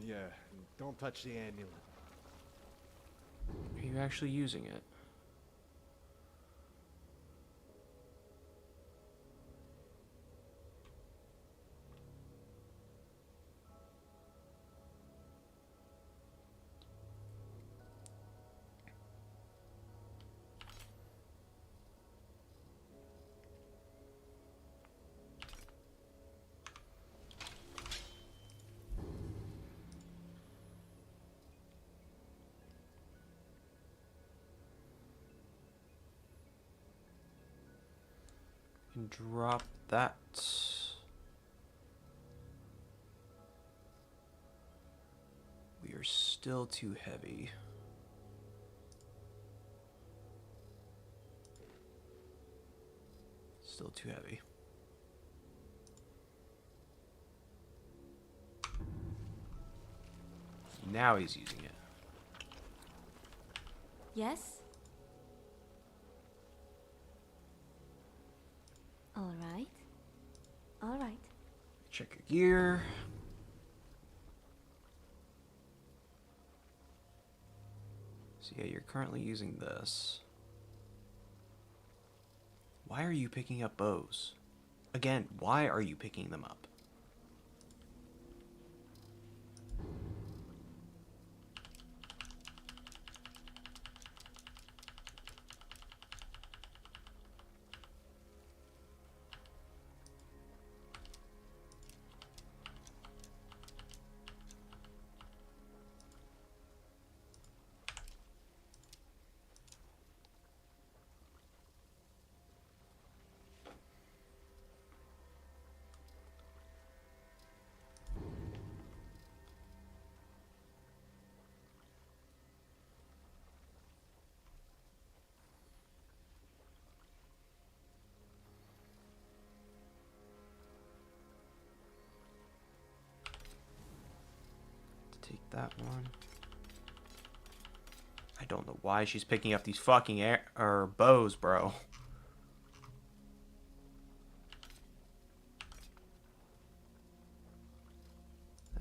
Yeah. Don't touch the amulet. Are you actually using it? And drop that. We are still too heavy. Still too heavy. Now he's using it. Yes? Alright. Alright. Check your gear. So yeah, you're currently using this. Why are you picking up bows? Again, why are you picking them up? take that one. I don't know why she's picking up these fucking bows, bro.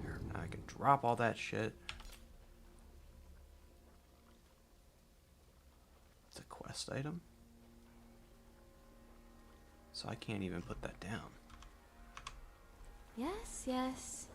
There, now I can drop all that shit. It's a quest item. So I can't even put that down. Yes, yes.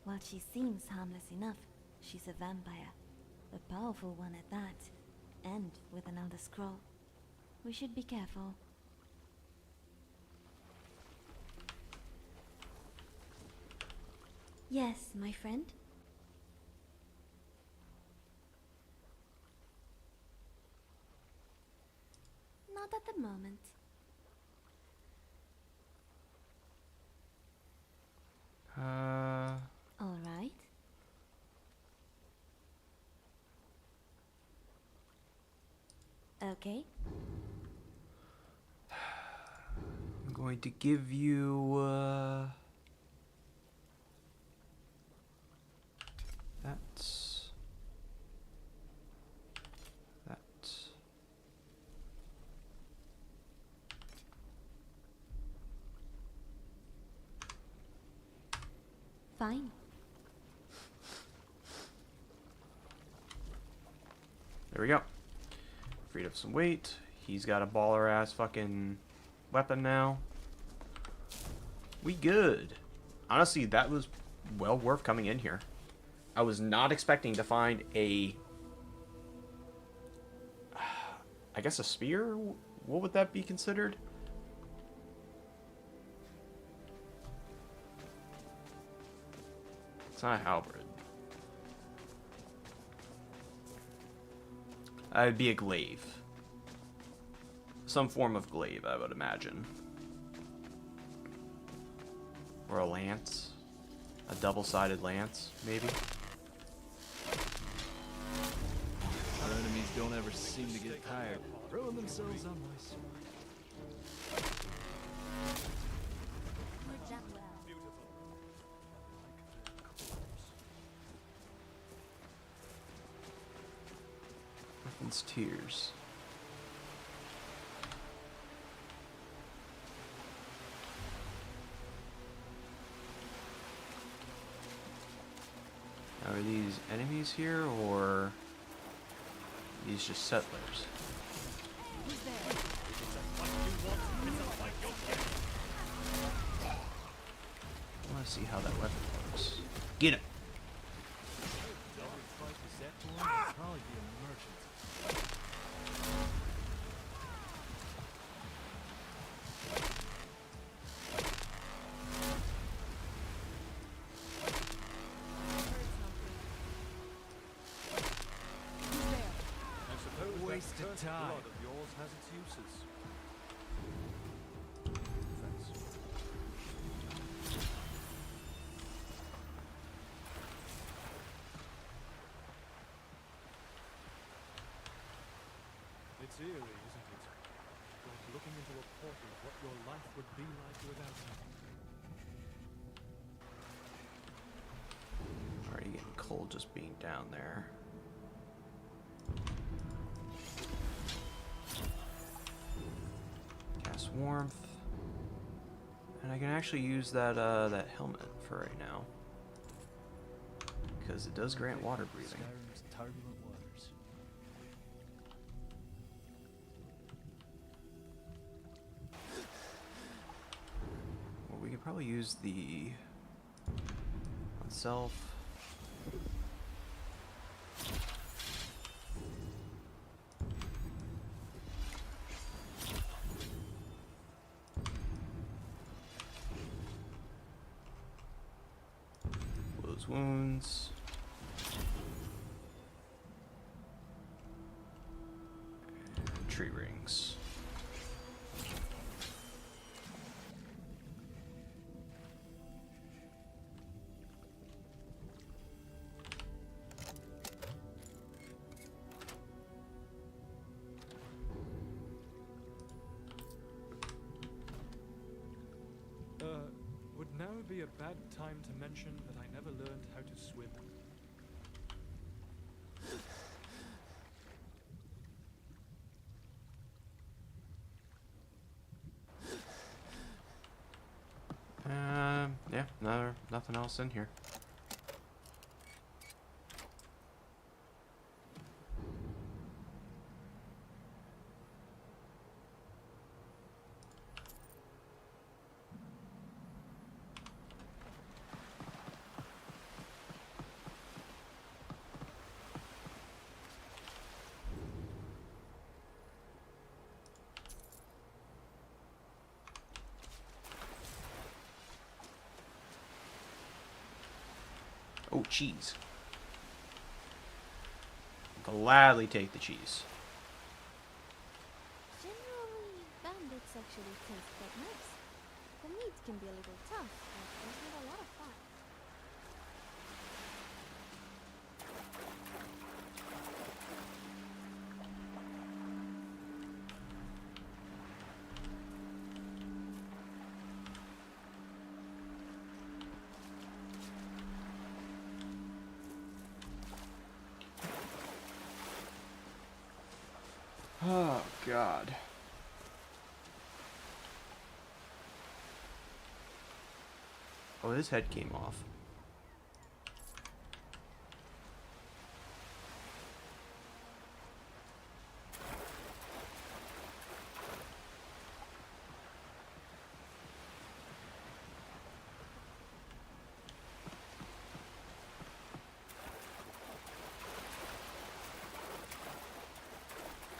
While she seems harmless enough, she's a vampire. A powerful one at that. And with an Elder Scroll. We should be careful. Yes, my friend? Not at the moment. All right. Okay. I'm going to give you, that's... Fine. There we go. Freed up some weight. He's got a baller ass fucking weapon now. We good. Honestly, that was well worth coming in here. I was not expecting to find a... I guess a spear? What would that be considered? It's not a halberd. It'd be a glaive. Some form of glaive, I would imagine. Or a lance. A double-sided lance, maybe. Our enemies don't ever seem to get tired throwing themselves on my sword. You've done well. Weapons tears. Now, are these enemies here, or are these just settlers? I want to see how that weapon works. Get him! Probably be a merchant. I suppose Wasted that cursed time. blood of yours has its uses. Thanks. It's eerie, isn't it? Like looking into a portal of what your life would be like without me. Already getting cold just being down there. Cast warmth. And I can actually use that that helmet for right now. Because it does grant water breathing. Skyrim's turbulent waters. we'll use the self. Those wounds. And tree rings. Would now be a bad time to mention that I never learned how to swim. Yeah, nothing else in here. Oh, cheese. Gladly take the cheese. Generally, bandits actually taste quite nice. The meat can be a little tough, but they have a lot of fun. Oh, God. Oh, his head came off.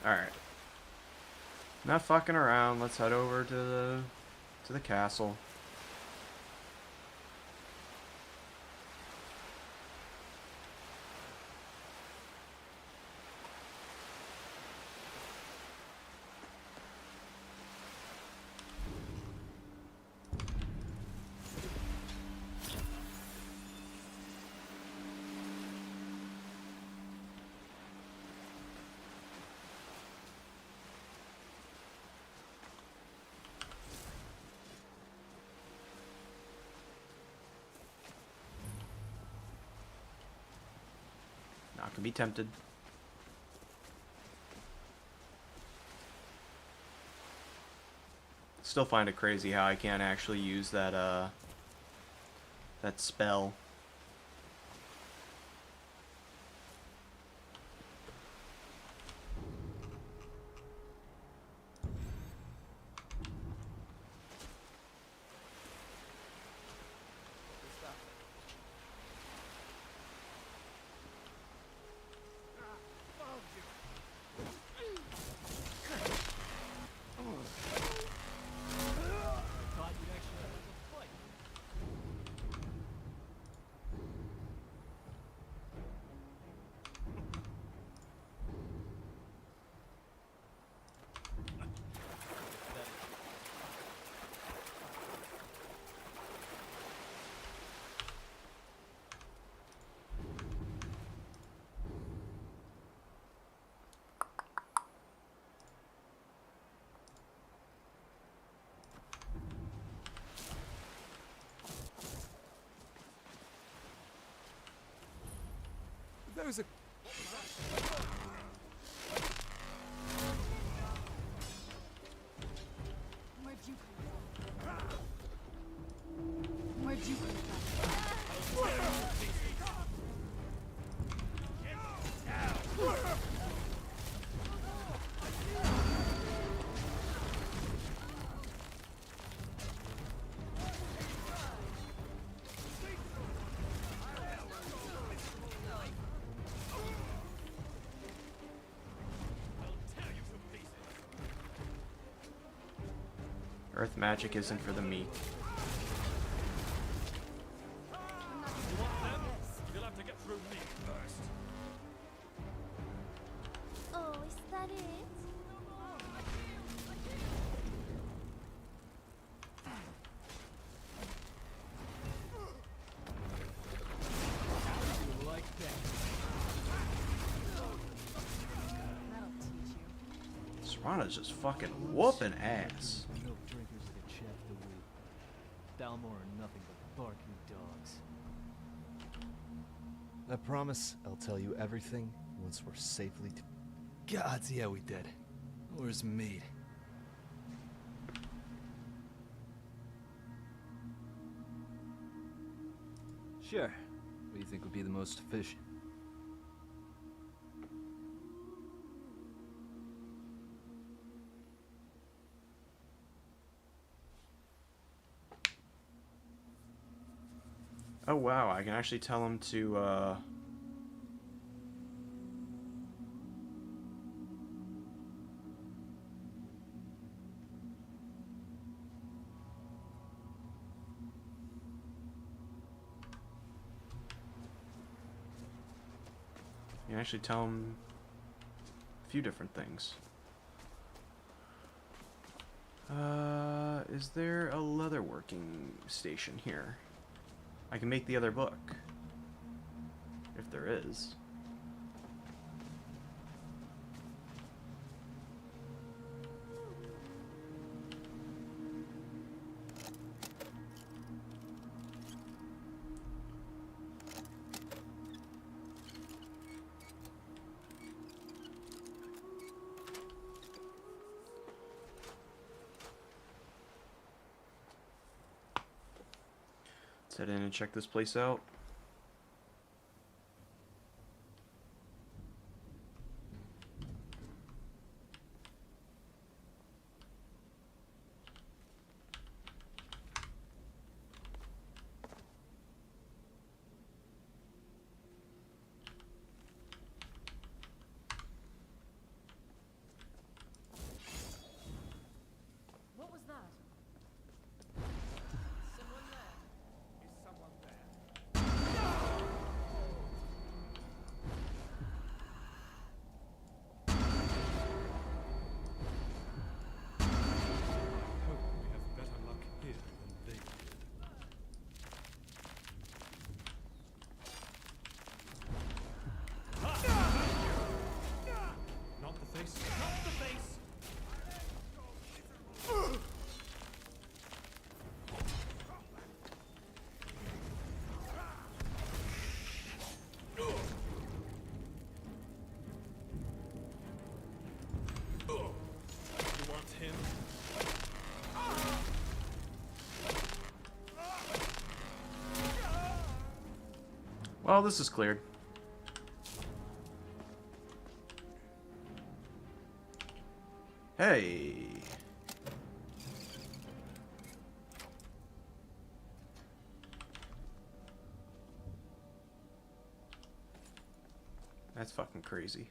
Alright. Not fucking around. Let's head over to the castle. Not gonna be tempted. Still find it crazy how I can't actually use that that spell. Those are... Where'd you come from? Where'd you come from? Earth magic isn't for the meek. You want them? You'll have to get through me first. Oh, is that it? You like that? That'll teach you. Serrano's just fucking whooping ass. Milk drinkers that chaff the weed. Dalmor are nothing but barking dogs. I promise I'll tell you everything once we're safely to... Gods, yeah, we did. Where's Mead? Sure. What do you think would be the most efficient? Oh wow, I can actually tell him to you can actually tell him a few different things. Is there a leatherworking station here? I can make the other book. If there is. Let's head in and check this place out. What was that? Is someone there? Hope we have better luck here than they did. Not the face. Not the face! You want him? Well, this is cleared. Hey. That's fucking crazy.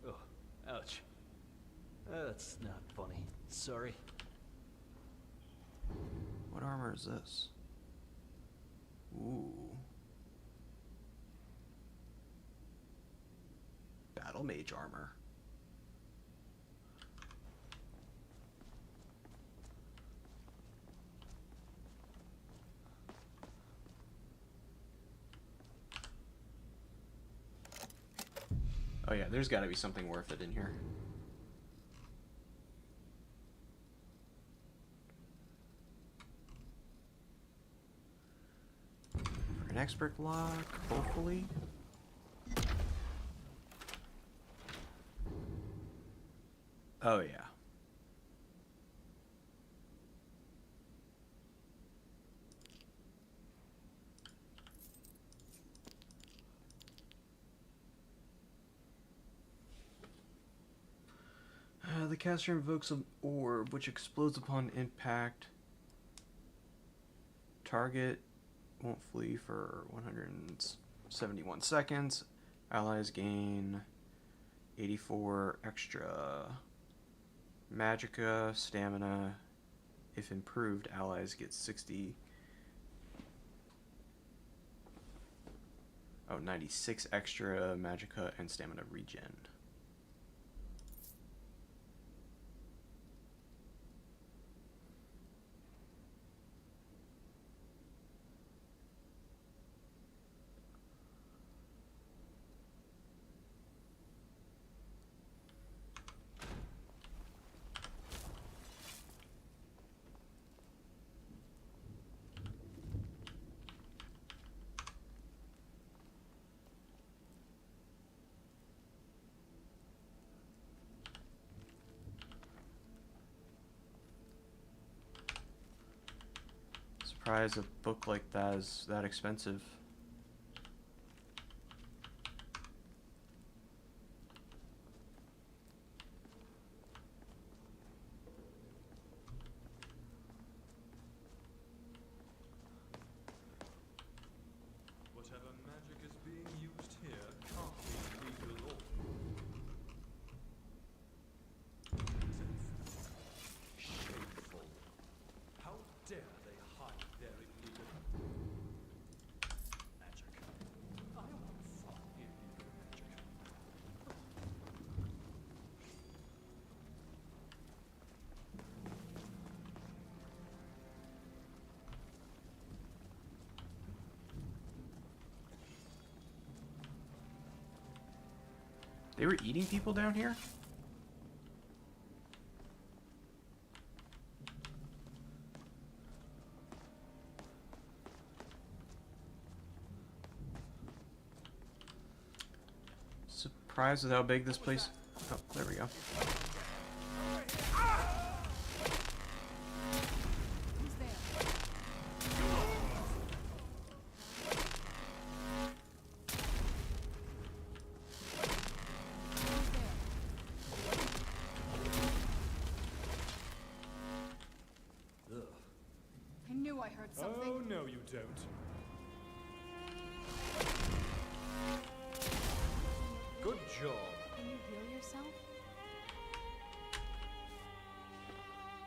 Oh, ouch. That's not funny. Sorry. What armor is this? Ooh. Battle mage armor. Oh yeah, there's got to be something worth it in here. For an expert lock, hopefully. Oh yeah. caster invokes an orb which explodes upon impact. Target won't flee for 171 seconds. Allies gain 84 extra magicka, stamina. If improved, allies get 96 extra magicka and stamina regen. Surprised a book like that is that expensive. Whatever magic is being used here can't be legal at all. Shameful. How dare they hide their illegal magic? I want fun illegal magic. They were eating people down here? Surprised with how big this place... Oh, there we go. Who's there? I knew I heard something. Oh, no, you don't. Good job. Can you heal yourself?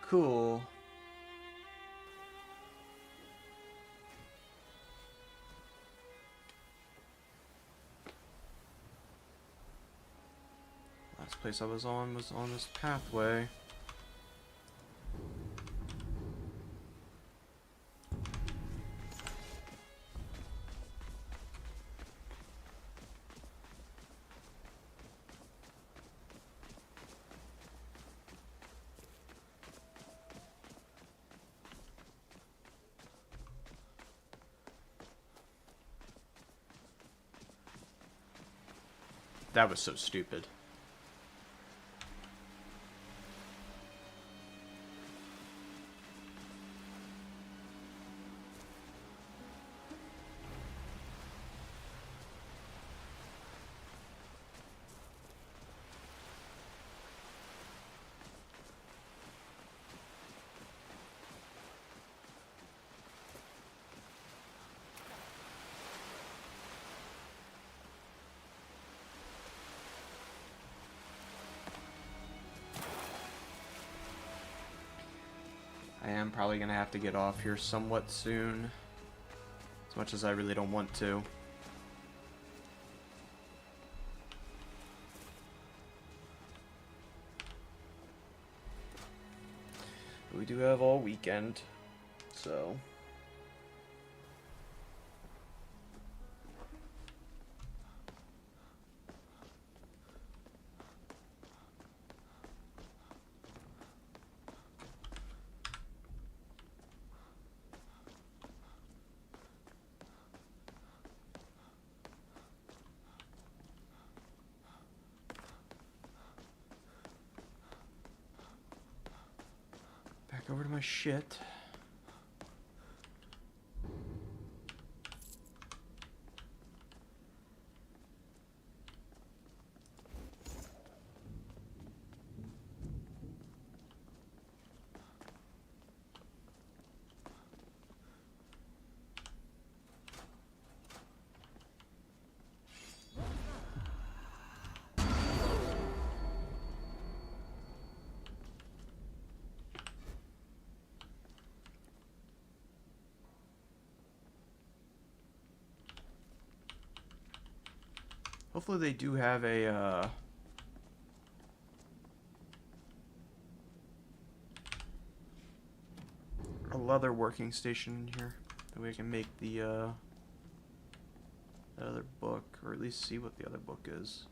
Cool. Last place I was on this pathway. That was so stupid. I am probably gonna have to get off here somewhat soon, as much as I really don't want to. But we do have all weekend, so... Back over to my shit. Hopefully they do have a leather working station in here that we can make the other book, or at least see what the other book is.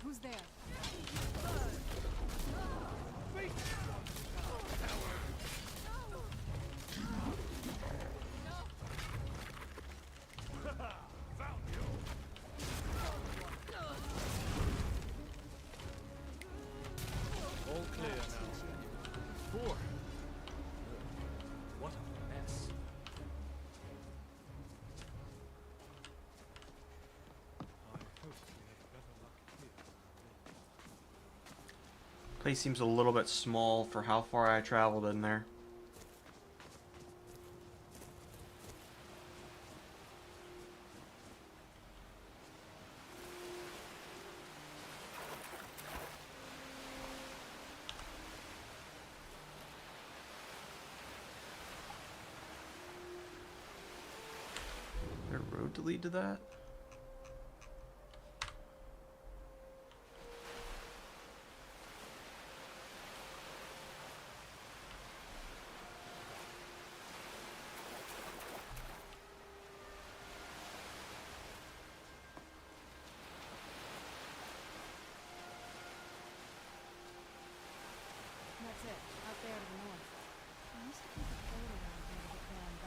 Who's there? All clear now. 4. What a mess. I hope we have better luck here. Place seems a little bit small for how far I traveled in there. Is there a road to lead to that? That's it, out there to the north. I used to keep a boat around here to get there and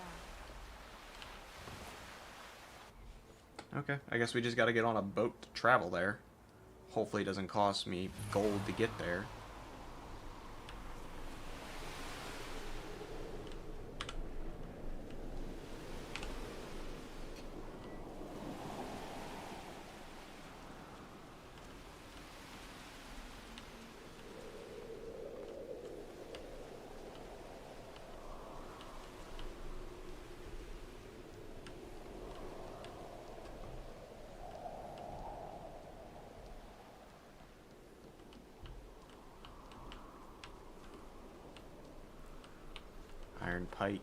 back. Okay, I guess we just gotta get on a boat to travel there. Hopefully it doesn't cost me gold to get there. Iron pike.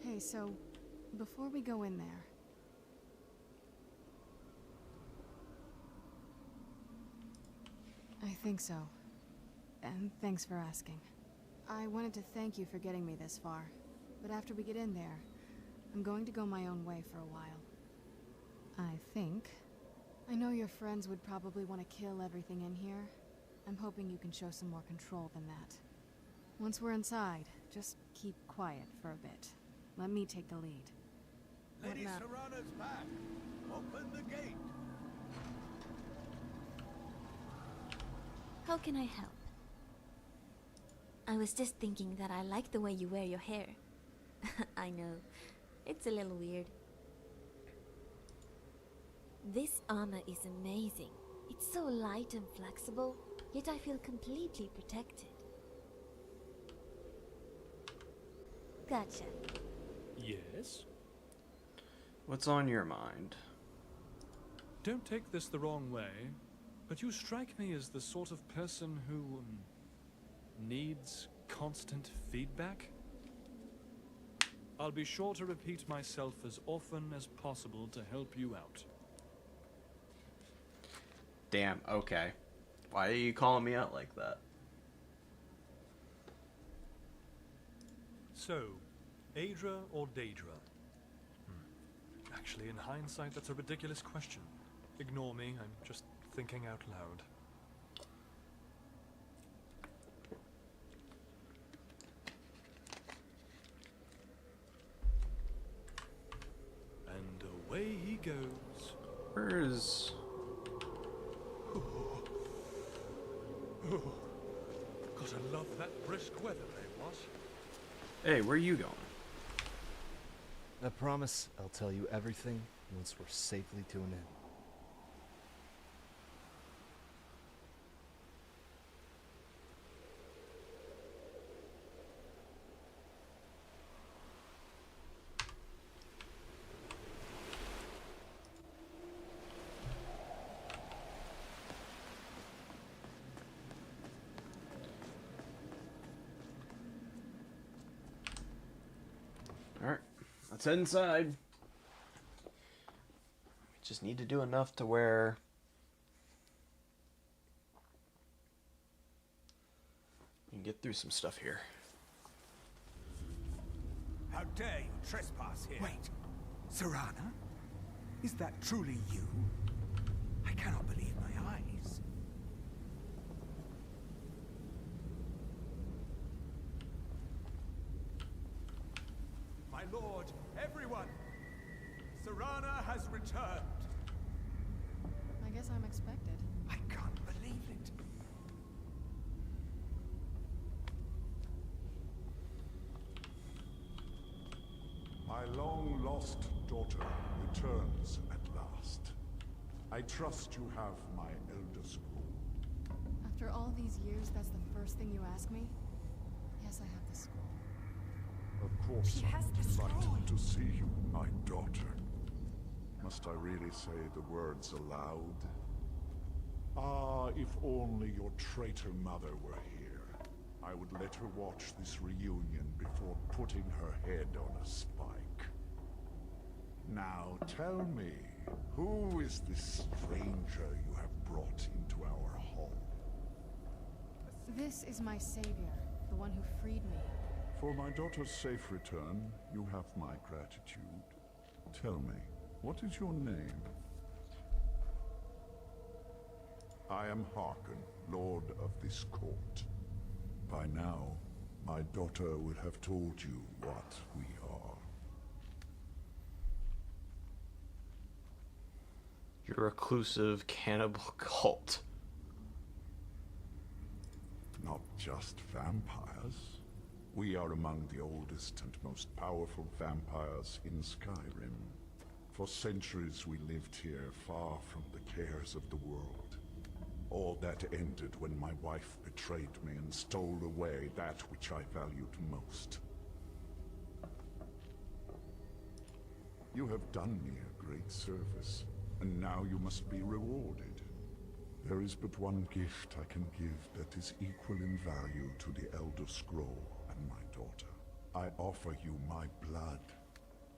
Hey, so, before we go in there... I think so. And thanks for asking. I wanted to thank you for getting me this far, but after we get in there, I'm going to go my own way for a while. I think. I know your friends would probably want to kill everything in here. I'm hoping you can show some more control than that. Once we're inside, just keep quiet for a bit. Let me take the lead. Lady now? Serrano's back. Open the gate. How can I help? I was just thinking that I like the way you wear your hair. I know, it's a little weird. This armor is amazing. It's so light and flexible, yet I feel completely protected. Gotcha. Yes? What's on your mind? Don't take this the wrong way, but you strike me as the sort of person who needs constant feedback. I'll be sure to repeat myself as often as possible to help you out. Damn, okay. Why are you calling me out like that? So, Aedra or Daedra? Actually, in hindsight, that's a ridiculous question. Ignore me, I'm just thinking out loud. goes. Where is... Gotta love that brisk weather, boss? Hey, where are you going? I promise I'll tell you everything once we're safely to an end. Alright, let's head inside. We just need to do enough to where... we can get through some stuff here. How dare you trespass here? Wait, Serana? Is that truly you? I cannot believe my eyes. My lord, everyone! Serana has returned. I guess I'm expected. I can't believe it. My long-lost daughter returns at last. I trust you have my Elder Scroll. After all these years, that's the first thing you ask me? Yes, I have the scroll. Of course, She I has am the scroll. delighted to see you, my daughter. Must I really say the words aloud? Ah, if only your traitor mother were here. I would let her watch this reunion before putting her head on a spike. Now tell me, who is this stranger you have brought into our hall? This is my savior, the one who freed me. For my daughter's safe return, you have my gratitude. Tell me, what is your name? I am Harkon, Lord of this court. By now, my daughter would have told you what we are. Your reclusive cannibal cult. Not just vampires. We are among the oldest and most powerful vampires in Skyrim. For centuries we lived here, far from the cares of the world. All that ended when my wife betrayed me and stole away that which I valued most. You have done me a great service, and now you must be rewarded. There is but one gift I can give that is equal in value to the Elder Scroll and my daughter. I offer you my blood.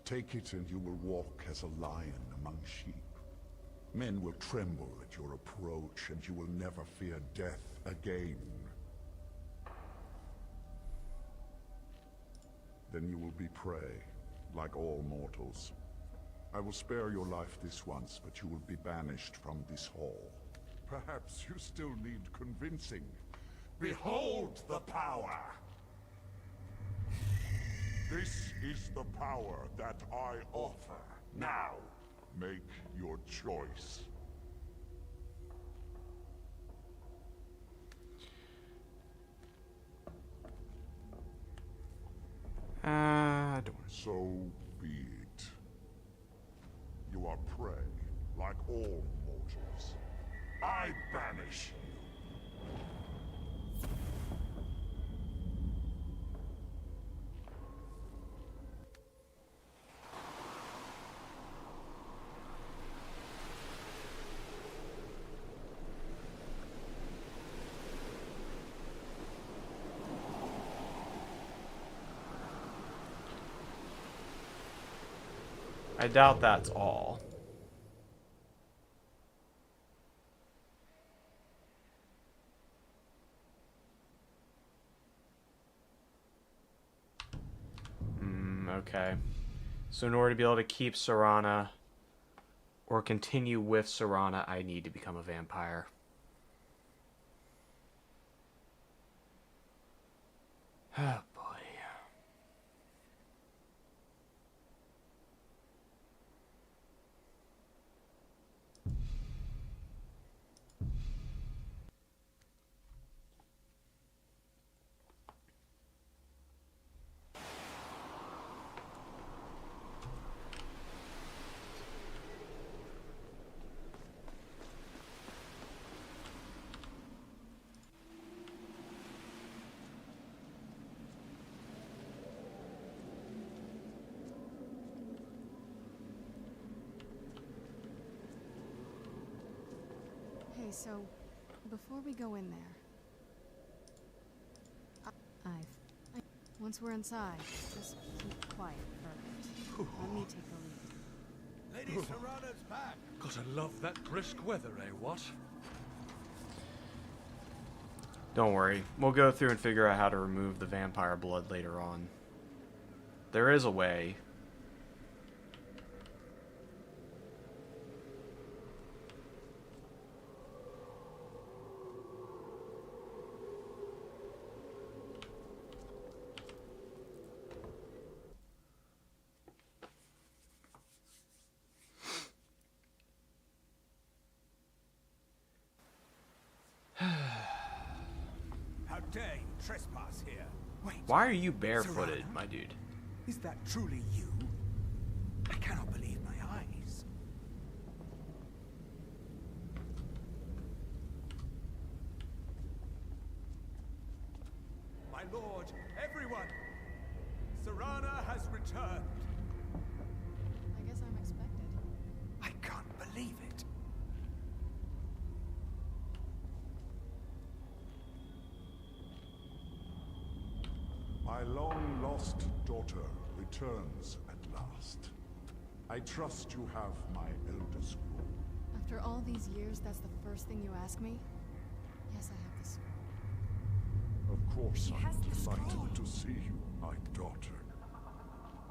Take it and you will walk as a lion among sheep. Men will tremble at your approach, and you will never fear death again. Then you will be prey, like all mortals. I will spare your life this once, but you will be banished from this hall. Perhaps you still need convincing. Behold the power! This is the power that I offer. Now, make your choice. I don't. So be it. You are prey, like all mortals. I banish you. I doubt that's all. Okay. So in order to be able to keep Serana or continue with Serana, I need to become a vampire. Oh boy. Okay, so before we go in there, once we're inside, just keep quiet for a bit. Let me take the lead. Lady Serrano's back. Gotta love that brisk weather, eh, what? Don't worry. We'll go through and figure out how to remove the vampire blood later on. There is a way. How dare you trespass here? Wait. Why are you barefooted, Serrano? my dude? Is that truly you? I cannot believe my eyes. My lord, everyone! Serrana has returned. I guess I'm expected. I can't believe it. My long-lost daughter returns at last. I trust you have my Elder Scroll. After all these years, that's the first thing you ask me? Yes, I have the scroll. Of course, She has I'm the scroll. delighted to see you, my daughter.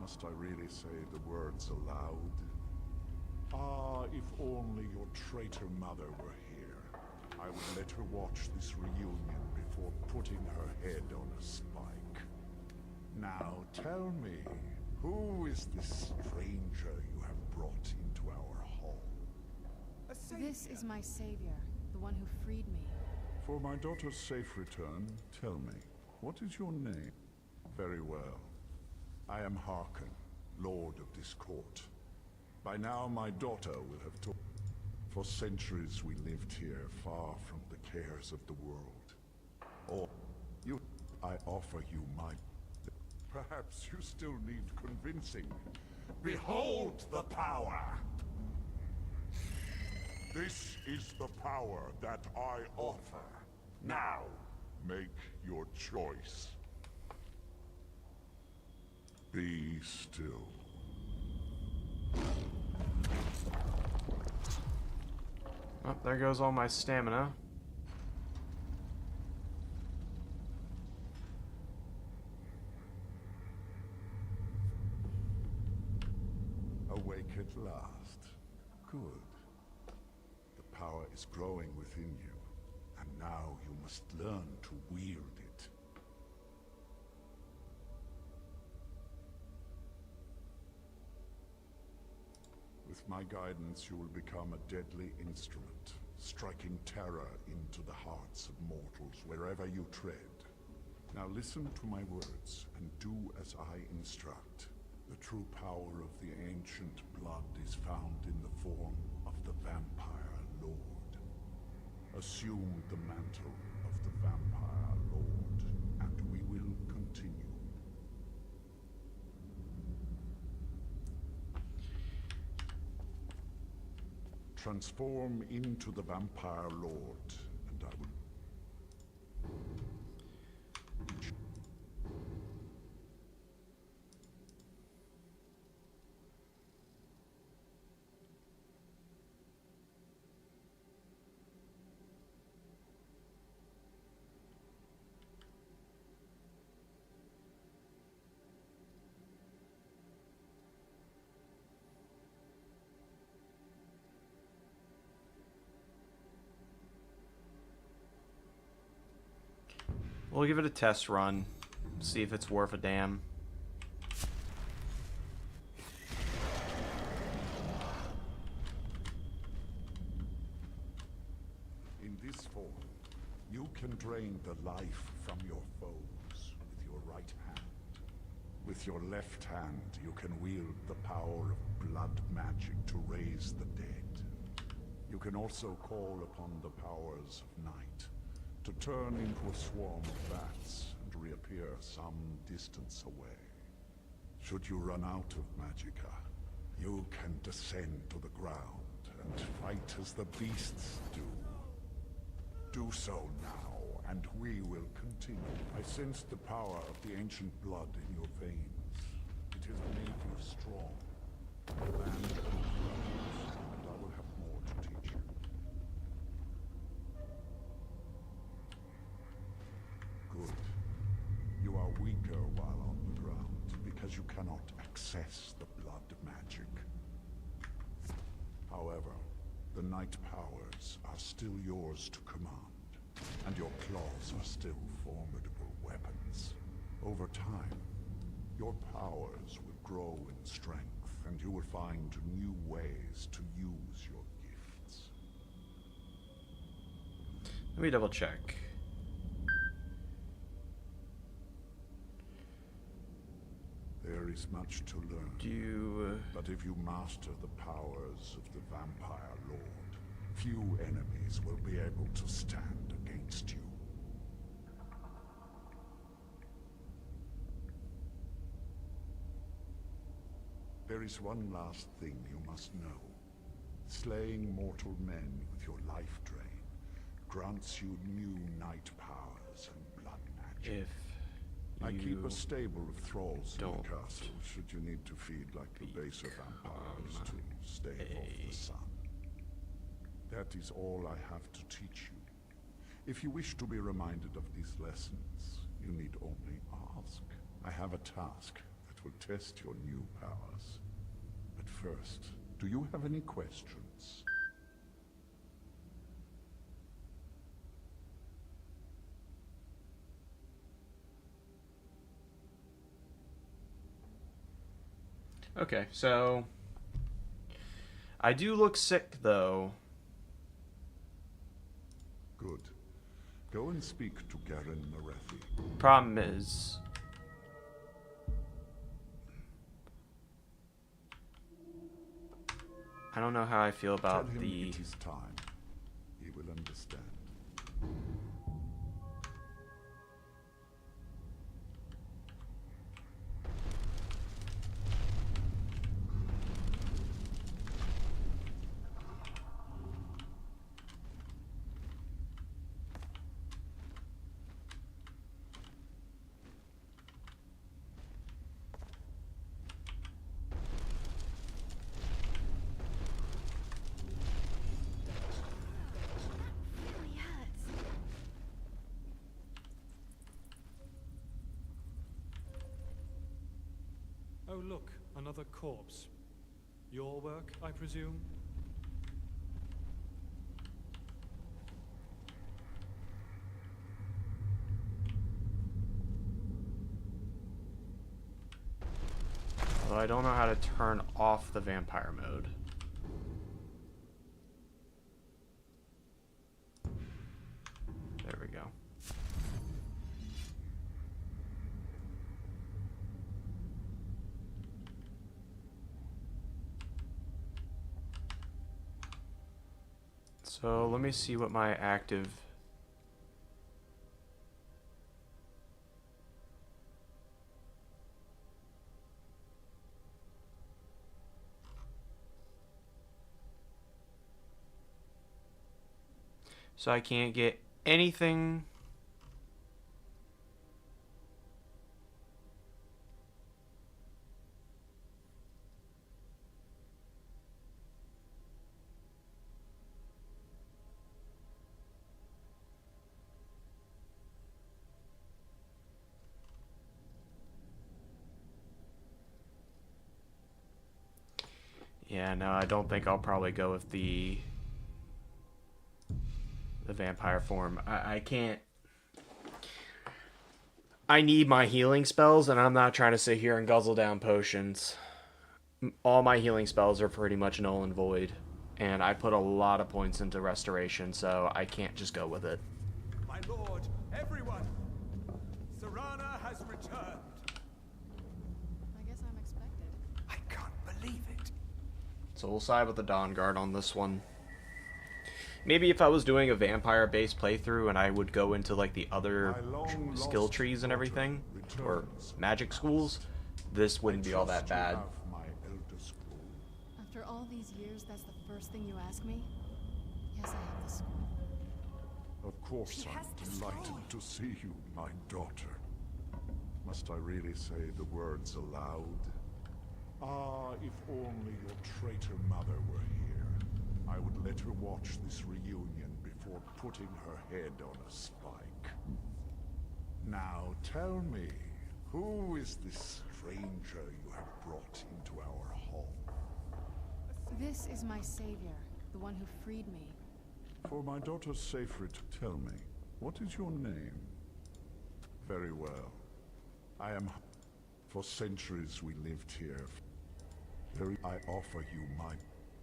Must I really say the words aloud? Ah, if only your traitor mother were here. I would let her watch this reunion before putting her head on a spike. Now tell me, who is this stranger you have brought into our hall? A savior. This is my savior, the one who freed me. For my daughter's safe return, tell me, what is your name? Very well. I am Harkon, Lord of this court. By now my daughter will have told. For centuries we lived here, far from the cares of the world. Or I offer you my... Perhaps you still need convincing. Behold the power! This is the power that I offer. Now, make your choice. Be still. Oh, there goes all my stamina. Awake at last. Good. The power is growing within you, and now you must learn to wield it. With my guidance, you will become a deadly instrument, striking terror into the hearts of mortals wherever you tread. Now listen to my words, and do as I instruct. The true power of the ancient blood is found in the form of the Vampire Lord. Assume the mantle of the Vampire Lord, and we will continue. Transform into the Vampire Lord, and I will... We'll give it a test run, see if it's worth a damn. In this form, you can drain the life from your foes with your right hand. With your left hand, you can wield the power of blood magic to raise the dead. You can also call upon the powers of night to turn into a swarm of bats and reappear some distance away. Should you run out of magicka, you can descend to the ground and fight as the beasts do. Do so now, and we will continue. I sense the power of the ancient blood in your veins. It has made you strong. The land of your brothers, and I will have more to teach you. Good. You are weaker while on the ground, because you cannot access the blood magic. However, the night powers are still yours to command, and your claws are still formidable weapons. Over time, your powers will grow in strength, and you will find new ways to use your gifts. Let me double check. There is much to learn. But if you master the powers of the Vampire Lord, few enemies will be able to stand against you. There is one last thing you must know. Slaying mortal men with your life drain grants you new night powers and blood magic. I keep a stable of thralls in the castle, should you need to feed like the baser vampires to stave off the sun. That is all I have to teach you. If you wish to be reminded of these lessons, you need only ask. I have a task that will test your new powers. But first, do you have any questions? Okay, so I do look sick though. Good. Go and speak to Garen Marethi. Problem is, I don't know how I feel about Tell him the... it is time. He will understand. Really hurts. Oh, look, another corpse. Your work, I presume? Although I don't know how to turn off the vampire mode. There we go. So let me see what my active... So I can't get anything. Yeah, no, I don't think I'll probably go with the vampire form. I can't. I need my healing spells, and I'm not trying to sit here and guzzle down potions. All my healing spells are pretty much null and void, and I put a lot of points into restoration, so I can't just go with it. My lord, everyone! Serana has returned! I guess I'm expected. I can't believe it. So we'll side with the Dawn Guard on this one. Maybe if I was doing a vampire-based playthrough and I would go into like the other skill trees and everything, or magic schools, this wouldn't be all that bad. After all these years, that's the first thing you ask me? Yes, I have the school. Of course I'm delighted to see you, my daughter. Must I really say the words aloud? Ah, if only your traitor mother were here. I would let her watch this reunion before putting her head on a spike. Now tell me, who is this stranger you have brought into our hall? This is my savior, the one who freed me. For my daughter's safety, tell me, what is your name? Very well. I am... For centuries we lived here. I offer you my...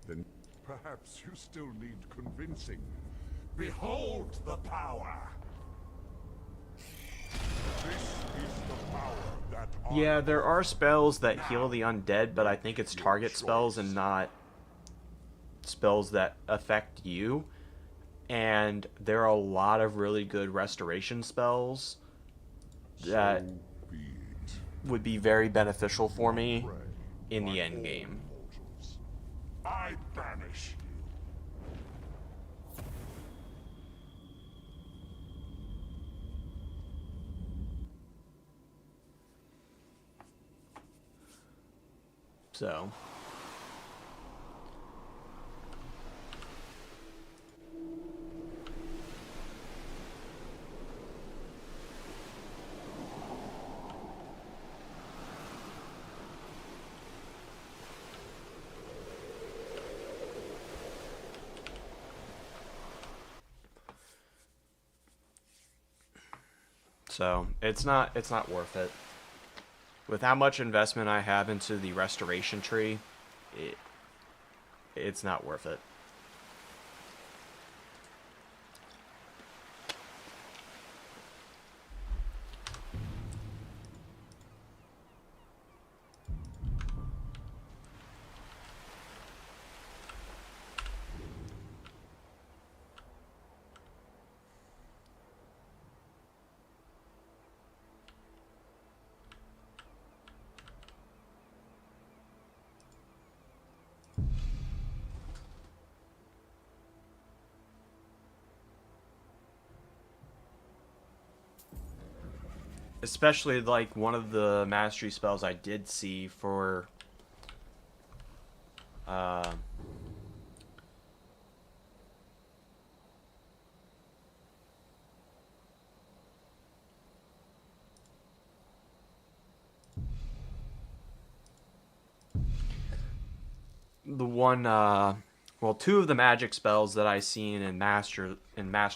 Then perhaps you still need convincing. Behold the power! This is the power that... Yeah, there are spells that heal the undead, but I think it's target spells and not spells that affect you. And there are a lot of really good restoration spells that would be very beneficial for me in the end game. I banish you. So it's not worth it. With how much investment I have into the restoration tree, it's not worth it. Especially, like, one of the mastery spells I did see for... the one, well, two of the magic spells that I seen in Master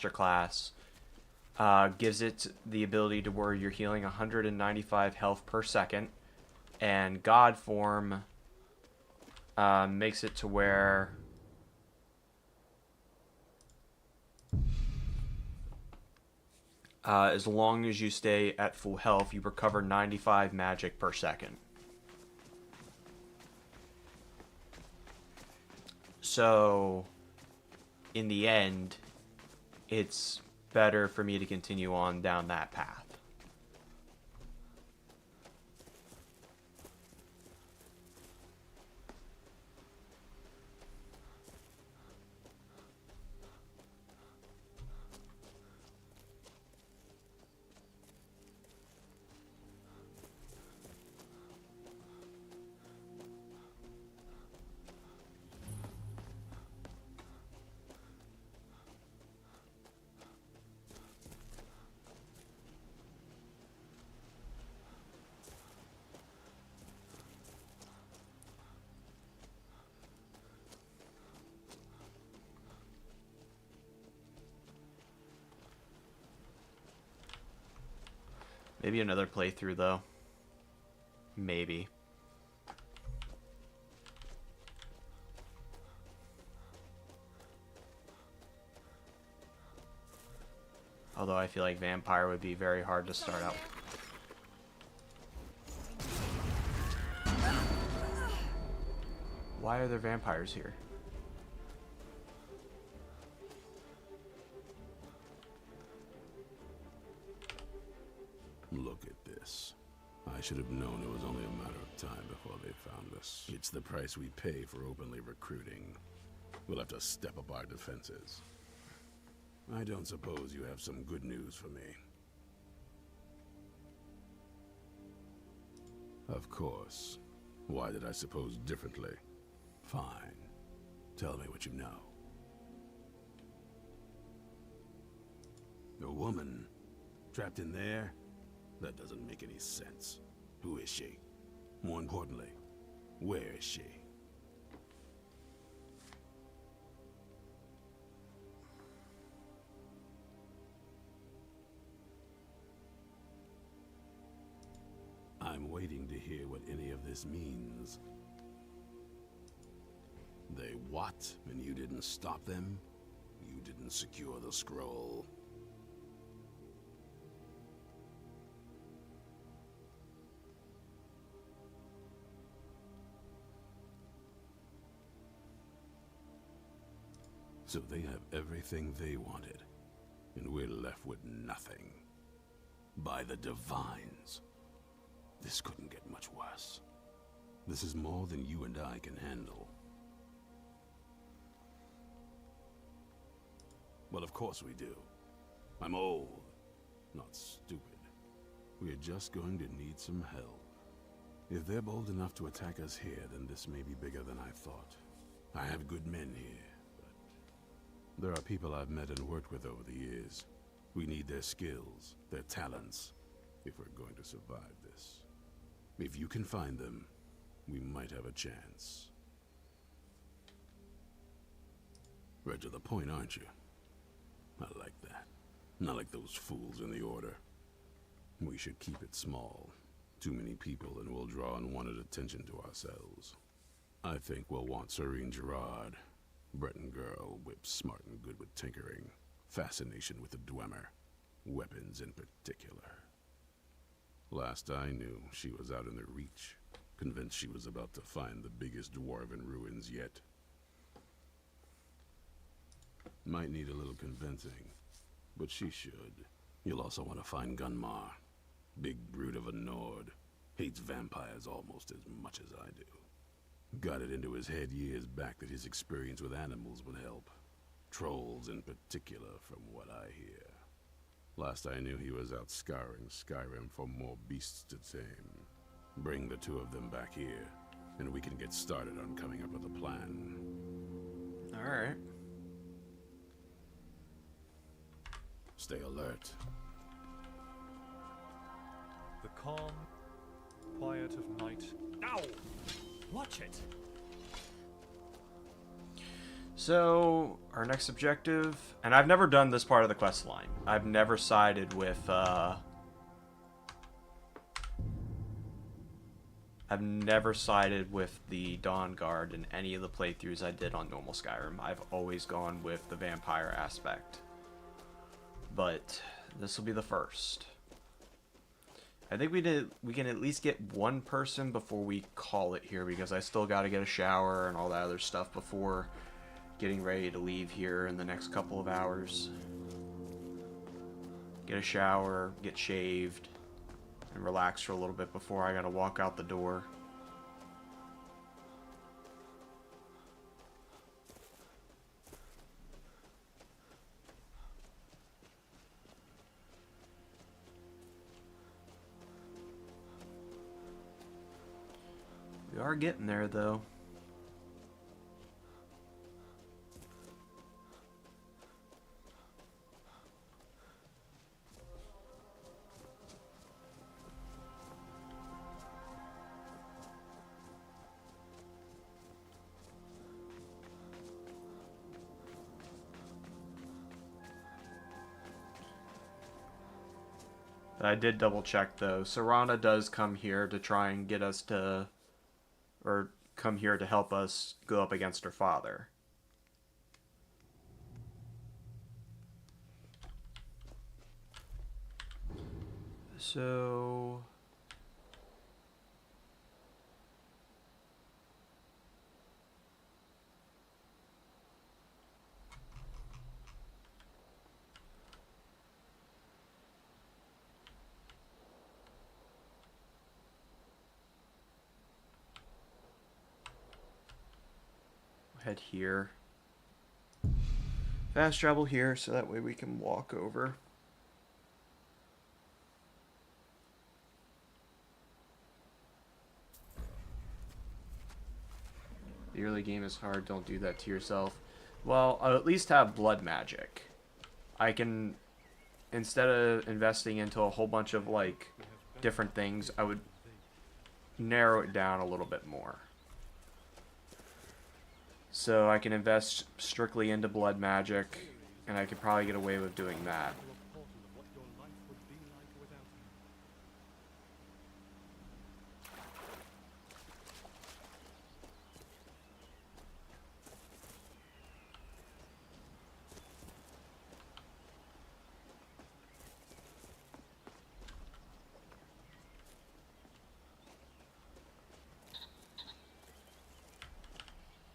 Class gives it the ability to where you're healing 195 health per second, and God Form makes it to where as long as you stay at full health, you recover 95 magic per second. So, in the end, it's better for me to continue on down that path. Maybe another playthrough, though. Maybe. Although I feel like Vampire would be very hard to start out. Why are there vampires here? Look at this. I should have known it was only a matter of time before they found us. It's the price we pay for openly recruiting. We'll have to step up our defenses. I don't suppose you have some good news for me. Of course. Why did I suppose differently? Fine. Tell me what you know. A woman? Trapped in there? That doesn't make any sense. Who is she? More importantly, where is she? I'm waiting to hear what any of this means. They what? And you didn't stop them? You didn't secure the scroll? So they have everything they wanted, and we're left with nothing. By the Divines. This couldn't get much worse. This is more than you and I can handle. Well, of course we do. I'm old, not stupid. We're just going to need some help. If they're bold enough to attack us here, then this may be bigger than I thought. I have good men here, but there are people I've met and worked with over the years. We need their skills, their talents, if we're going to survive this. If you can find them, we might have a chance. Right to the point, aren't you? I like that. Not like those fools in the Order. We should keep it small. Too many people and we'll draw unwanted attention to ourselves. I think we'll want Serene Gerard. Breton girl, whip smart and good with tinkering. Fascination with the Dwemer. Weapons in particular. Last I knew, she was out in the Reach. Convinced she was about to find the biggest dwarven ruins yet. Might need a little convincing, but she should. You'll also want to find Gunmar. Big brute of a Nord. Hates vampires almost as much as I do. Got it into his head years back that his experience with animals would help. Trolls in particular, from what I hear. Last I knew, he was out scouring Skyrim for more beasts to tame. Bring the two of them back here, and we can get started on coming up with a plan. Alright. Stay alert. The calm, quiet of night. Ow! Watch it! So, our next objective, and I've never done this part of the quest line. I've never sided with, I've never sided with the Dawn Guard in any of the playthroughs I did on normal Skyrim. I've always gone with the vampire aspect. But this will be the first. I think we can at least get one person before we call it here, because I still got to get a shower and all that other stuff before getting ready to leave here in the next couple of hours. Get a shower, get shaved, and relax for a little bit before I gotta walk out the door. We are getting there, though. I did double check, though. Serana does come here to try and get us to, or come here to help us go up against her father. So... head here. Fast travel here so that way we can walk over. The early game is hard, don't do that to yourself. Well, I'll at least have blood magic. I can, instead of investing into a whole bunch of, like, different things, I would narrow it down a little bit more. So I can invest strictly into blood magic, and I could probably get away with doing that.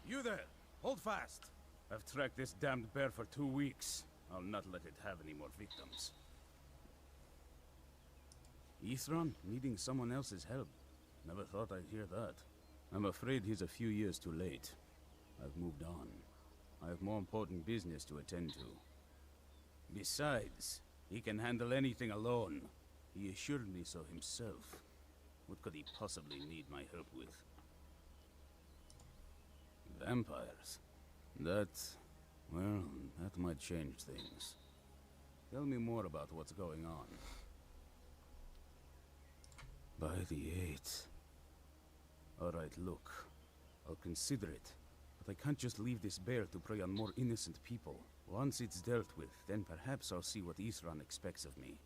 You there! Hold fast! I've tracked this damned bear for 2 weeks. I'll not let it have any more victims. Ithron needing someone else's help. Never thought I'd hear that. I'm afraid he's a few years too late. I've moved on. I have more important business to attend to. Besides, he can handle anything alone. He assured me so himself. What could he possibly need my help with? Vampires? Well, that might change things. Tell me more about what's going on. By the 8th. Alright, look. I'll consider it. But I can't just leave this bear to prey on more innocent people. Once it's dealt with, then perhaps I'll see what Ithran expects of me.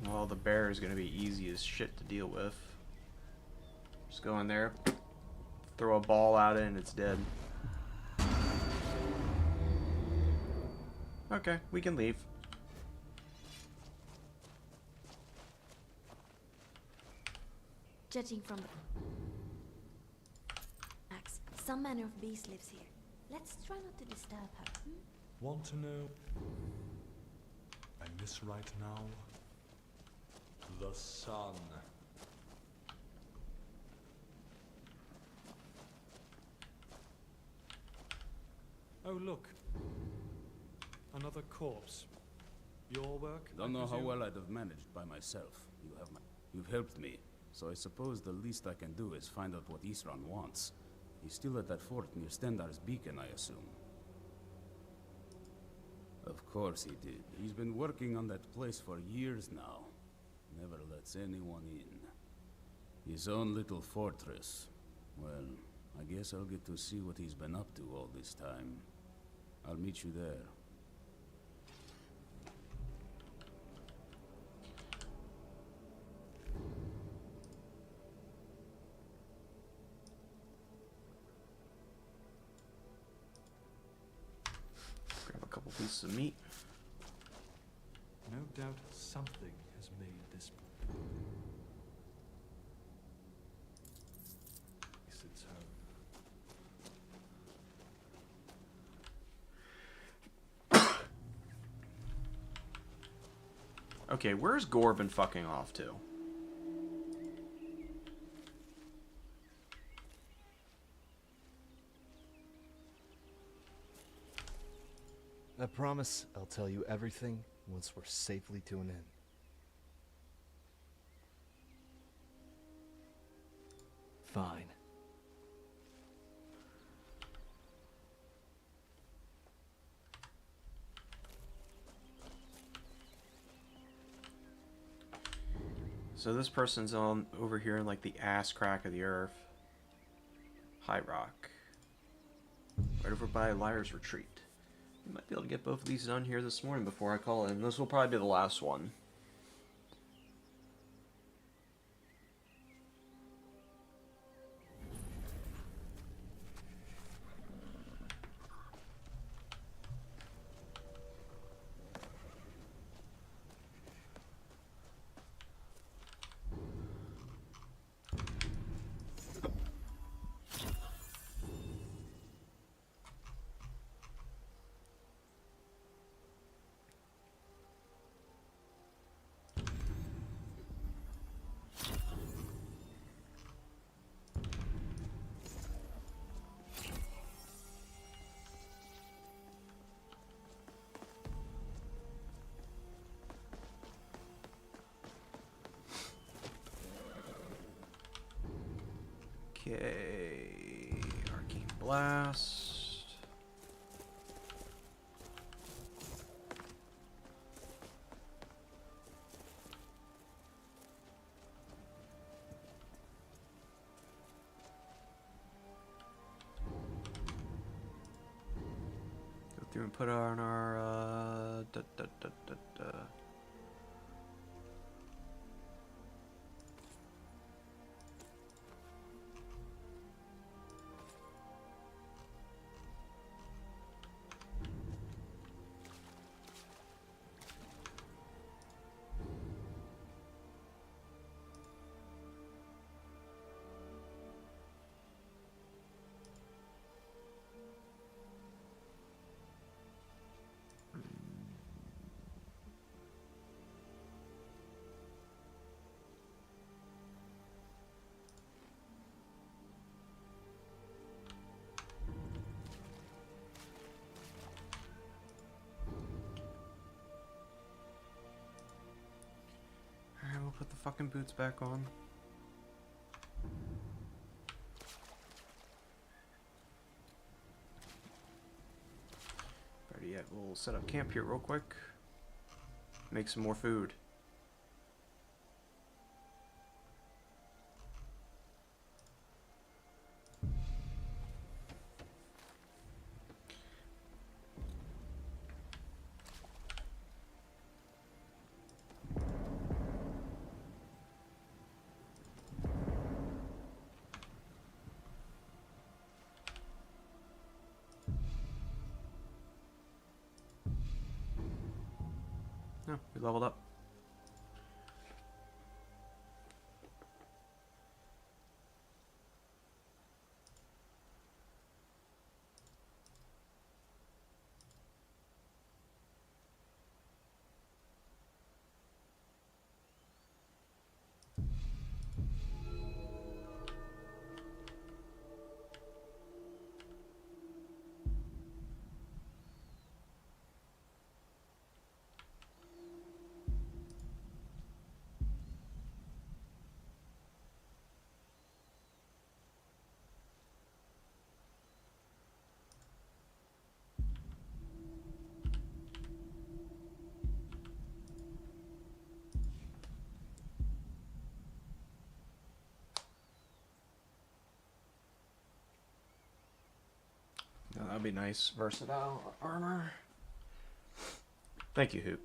Well, the bear is going to be easy as shit to deal with. Just go in there, throw a ball at it, and it's dead. Okay, we can leave. Judging from the Max, some manner of beast lives here. Let's try not to disturb her. Want to know? I miss right now the sun. Oh look, another corpse. Your work? Don't know how well I'd have managed by myself. You've helped me, so I suppose the least I can do is find out what Ithran wants. He's still at that fort near Stendar's beacon, I assume. Of course he did. He's been working on that place for years now. Never lets anyone in. His own little fortress. Well, I guess I'll get to see what he's been up to all this time. I'll meet you there. Grab a couple pieces of meat. No doubt something has made this its home. Okay, where's Gore been fucking off to? I promise I'll tell you everything once we're safely to an end. Fine. So this person's on over here in like the ass crack of the earth. High Rock. Right over by Liar's Retreat. We might be able to get both of these done here this morning before I call in. This will probably be the last one. Okay, Arcane Blast. Go through and put on our Alright, we'll put the fucking boots back on. Better yet, we'll set up camp here real quick. Make some more food. No, we leveled up. No, that'd be nice. Versatile armor. Thank you, Hoop.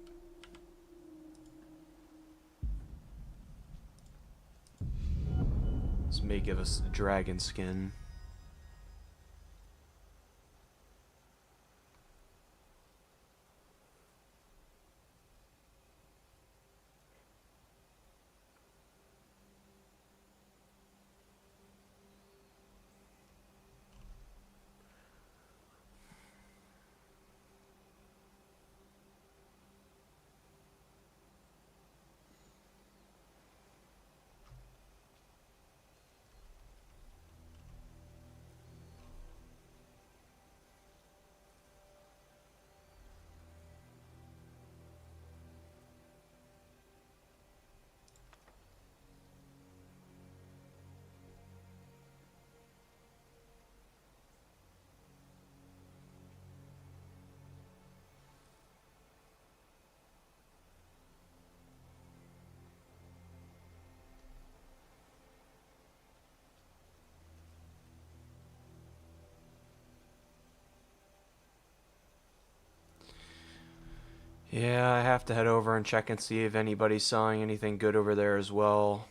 This may give us dragon skin. Yeah, I have to head over and check and see if anybody's selling anything good over there as well.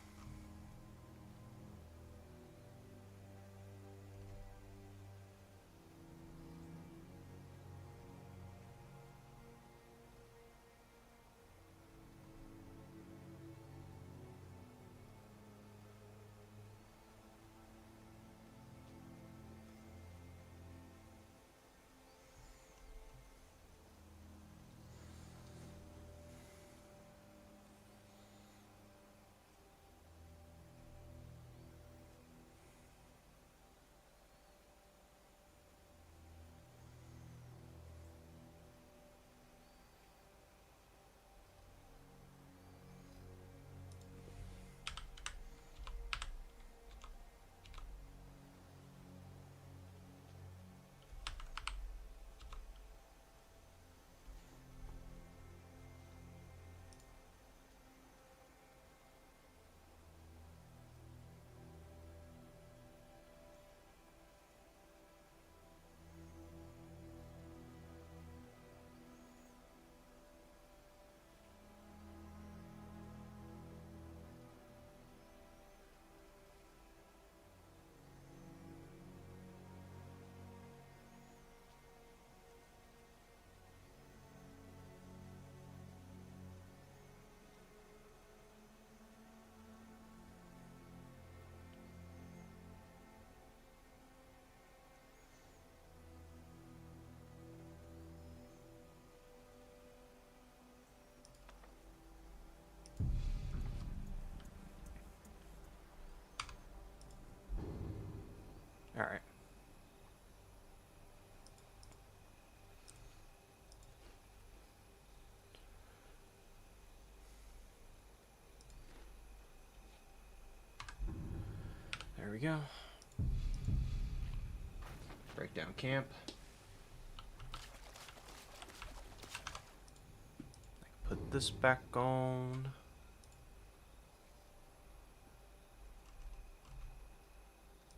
Alright. There we go. Break down camp. Put this back on.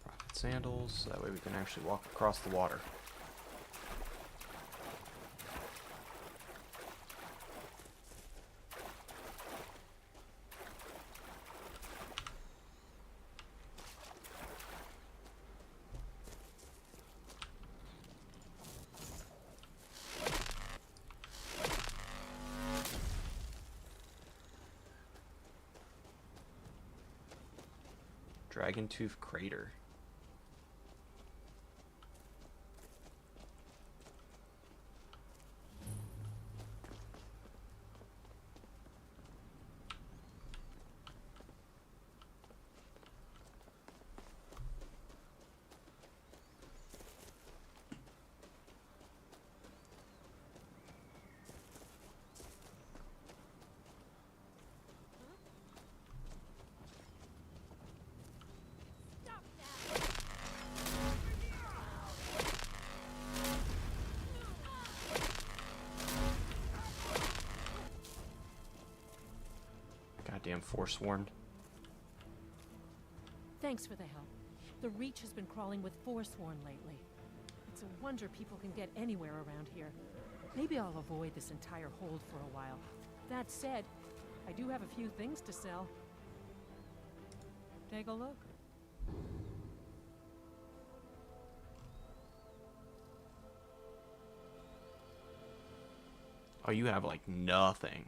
Prophet sandals, that way we can actually walk across the water. Dragon Tooth Crater. Goddamn Forsworn. Thanks for the help. The Reach has been crawling with Forsworn lately. It's a wonder people can get anywhere around here. Maybe I'll avoid this entire hold for a while. That said, I do have a few things to sell. Take a look. Oh, you have like nothing.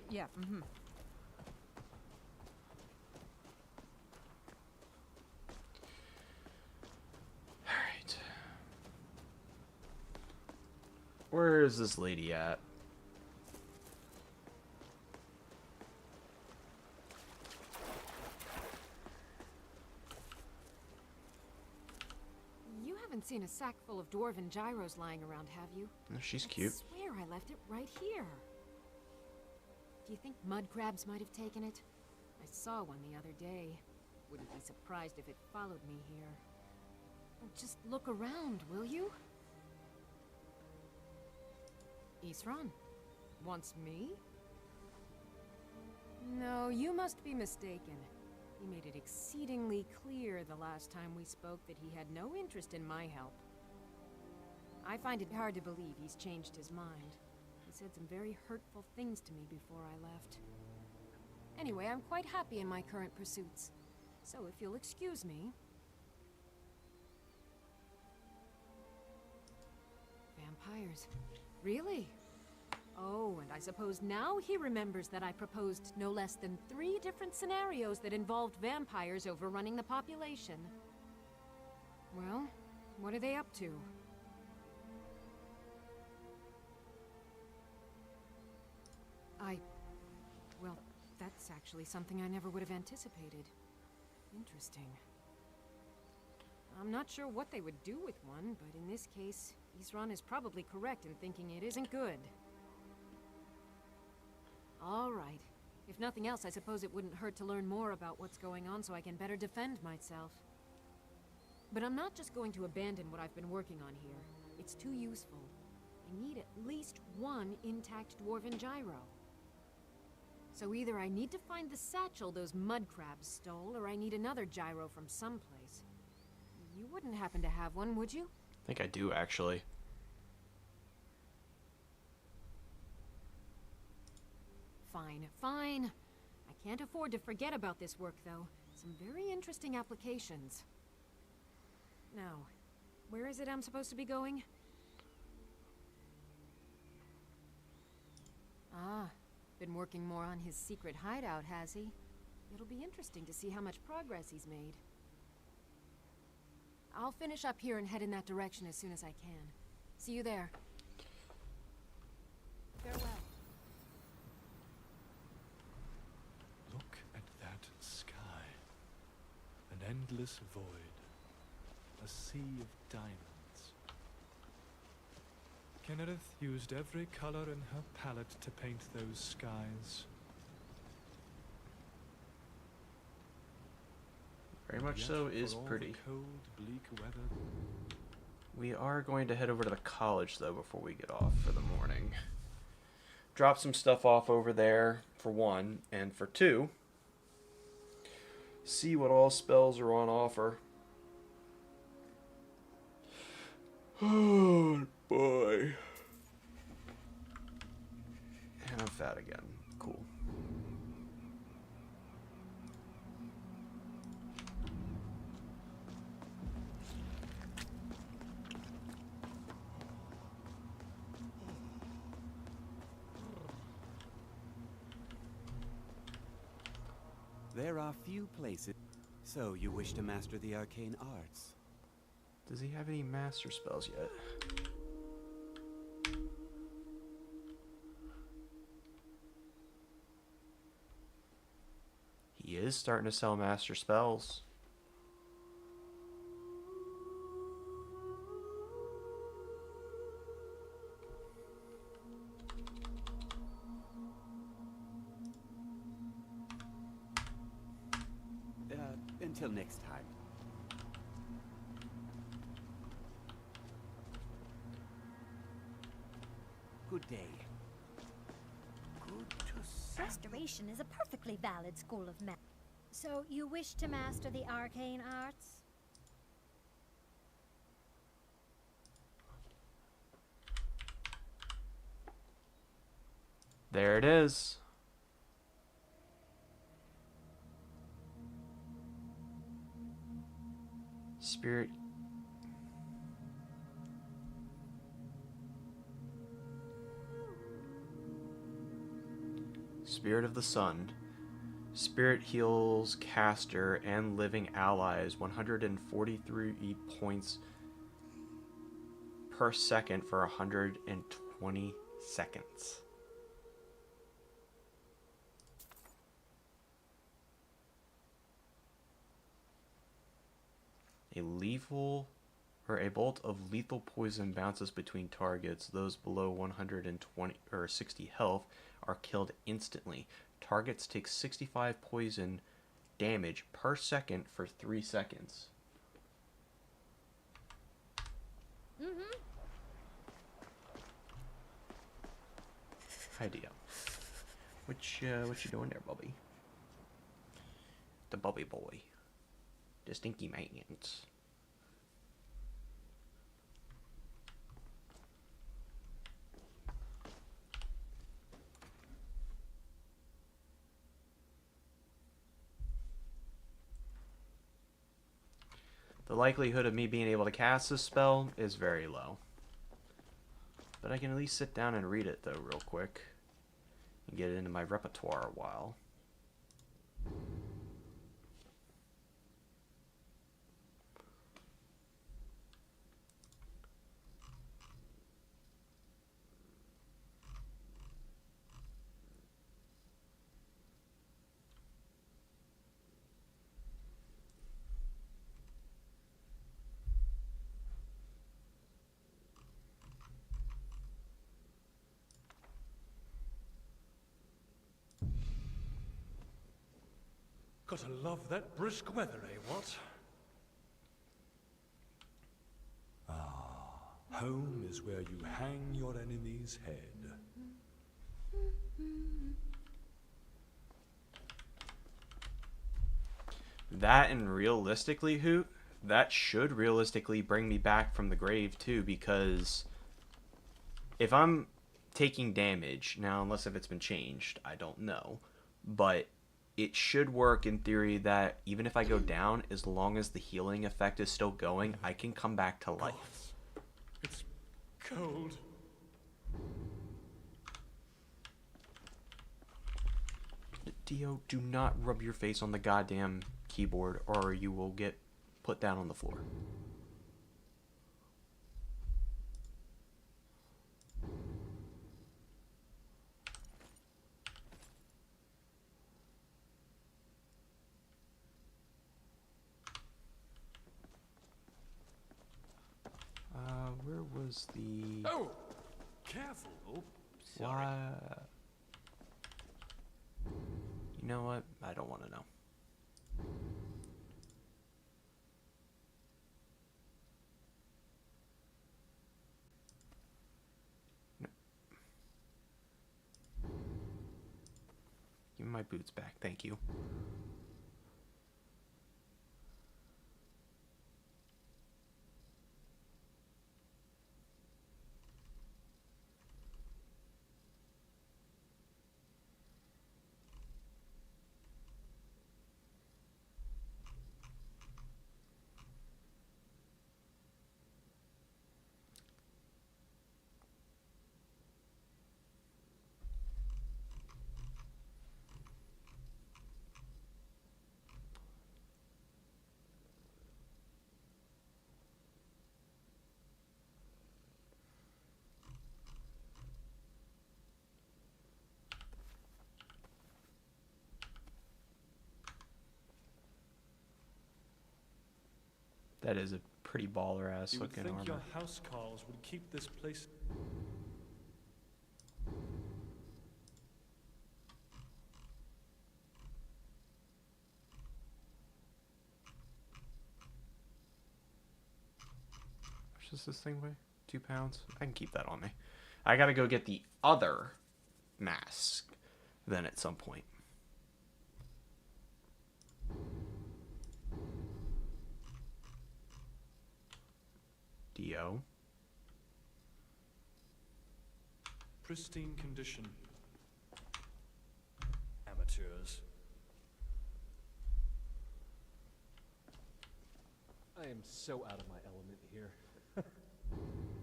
Yeah, Alright. Where is this lady at? You haven't seen a sack full of dwarven gyros lying around, have you? Oh, she's cute. I swear I left it right here. Do you think mud crabs might have taken it? I saw one the other day. Wouldn't be surprised if it followed me here. Well, just look around, will you? Isran? Wants me? No, you must be mistaken. He made it exceedingly clear the last time we spoke that he had no interest in my help. I find it hard to believe he's changed his mind. He said some very hurtful things to me before I left. Anyway, I'm quite happy in my current pursuits. So if you'll excuse me... Vampires. Really? Oh, and I suppose now he remembers that I proposed no less than 3 different scenarios that involved vampires overrunning the population. Well, what are they up to? Well, that's actually something I never would have anticipated. Interesting. I'm not sure what they would do with one, but in this case, Isran is probably correct in thinking it isn't good. All right. If nothing else, I suppose it wouldn't hurt to learn more about what's going on so I can better defend myself. But I'm not just going to abandon what I've been working on here. It's too useful. I need at least 1 intact dwarven gyro. So either I need to find the satchel those mud crabs stole, or I need another gyro from someplace. You wouldn't happen to have one, would you? I think I do, actually. Fine, fine. I can't afford to forget about this work, though. Some very interesting applications. Now, where is it I'm supposed to be going? Ah, been working more on his secret hideout, has he? It'll be interesting to see how much progress he's made. I'll finish up here and head in that direction as soon as I can. See you there. Farewell. Look at that sky. endless void, a sea of diamonds. Kenneth used every color in her palette to paint those skies. Very much Yet, so for is all the pretty. cold, bleak weather, We are going to head over to the college, though, before we get off for the morning. Drop some stuff off over there, for one, and for two, see what all spells are on offer. Oh, boy. And I'm fat again. Cool. There are few places. So you wish to master the arcane arts? Does he have any master spells yet? He is starting to sell master spells. Until next time. Good day. Good to see you. Restoration is a perfectly valid school of magic. So you wish to master the arcane arts? There it is. Spirit. Spirit of the Sun. Spirit heals caster and living allies 143 points per second for 120 seconds. A bolt of lethal poison bounces between targets. Those below 120 or 60 health are killed instantly. Targets take 65 poison damage per second for 3 seconds. Hi, Dio. What you doing there, Bubby? The Bubby boy. The stinky maintenance. The likelihood of me being able to cast this spell is very low. But I can at least sit down and read it, though, real quick. And get it into my repertoire a while. Gotta love that brisk weather, eh, what? Ah, home is where you hang your enemy's head. That and realistically, Hoot, that should realistically bring me back from the grave too, because if I'm taking damage, now unless if it's been changed, I don't know, but it should work in theory that even if I go down, as long as the healing effect is still going, I can come back to life. It's cold. Dio, do not rub your face on the goddamn keyboard or you will get put down on the floor. was the... Oh! Careful! Oh, sorry. What? You know what? I don't want to know. No. Give me my boots back. Thank you. That is a pretty baller ass You would looking think armor. your house calls would keep this place. How much does this thing weigh? 2 pounds? I can keep that on me. I gotta go get the other mask then at some point. Dio. Pristine condition. Amateurs. I am so out of my element here.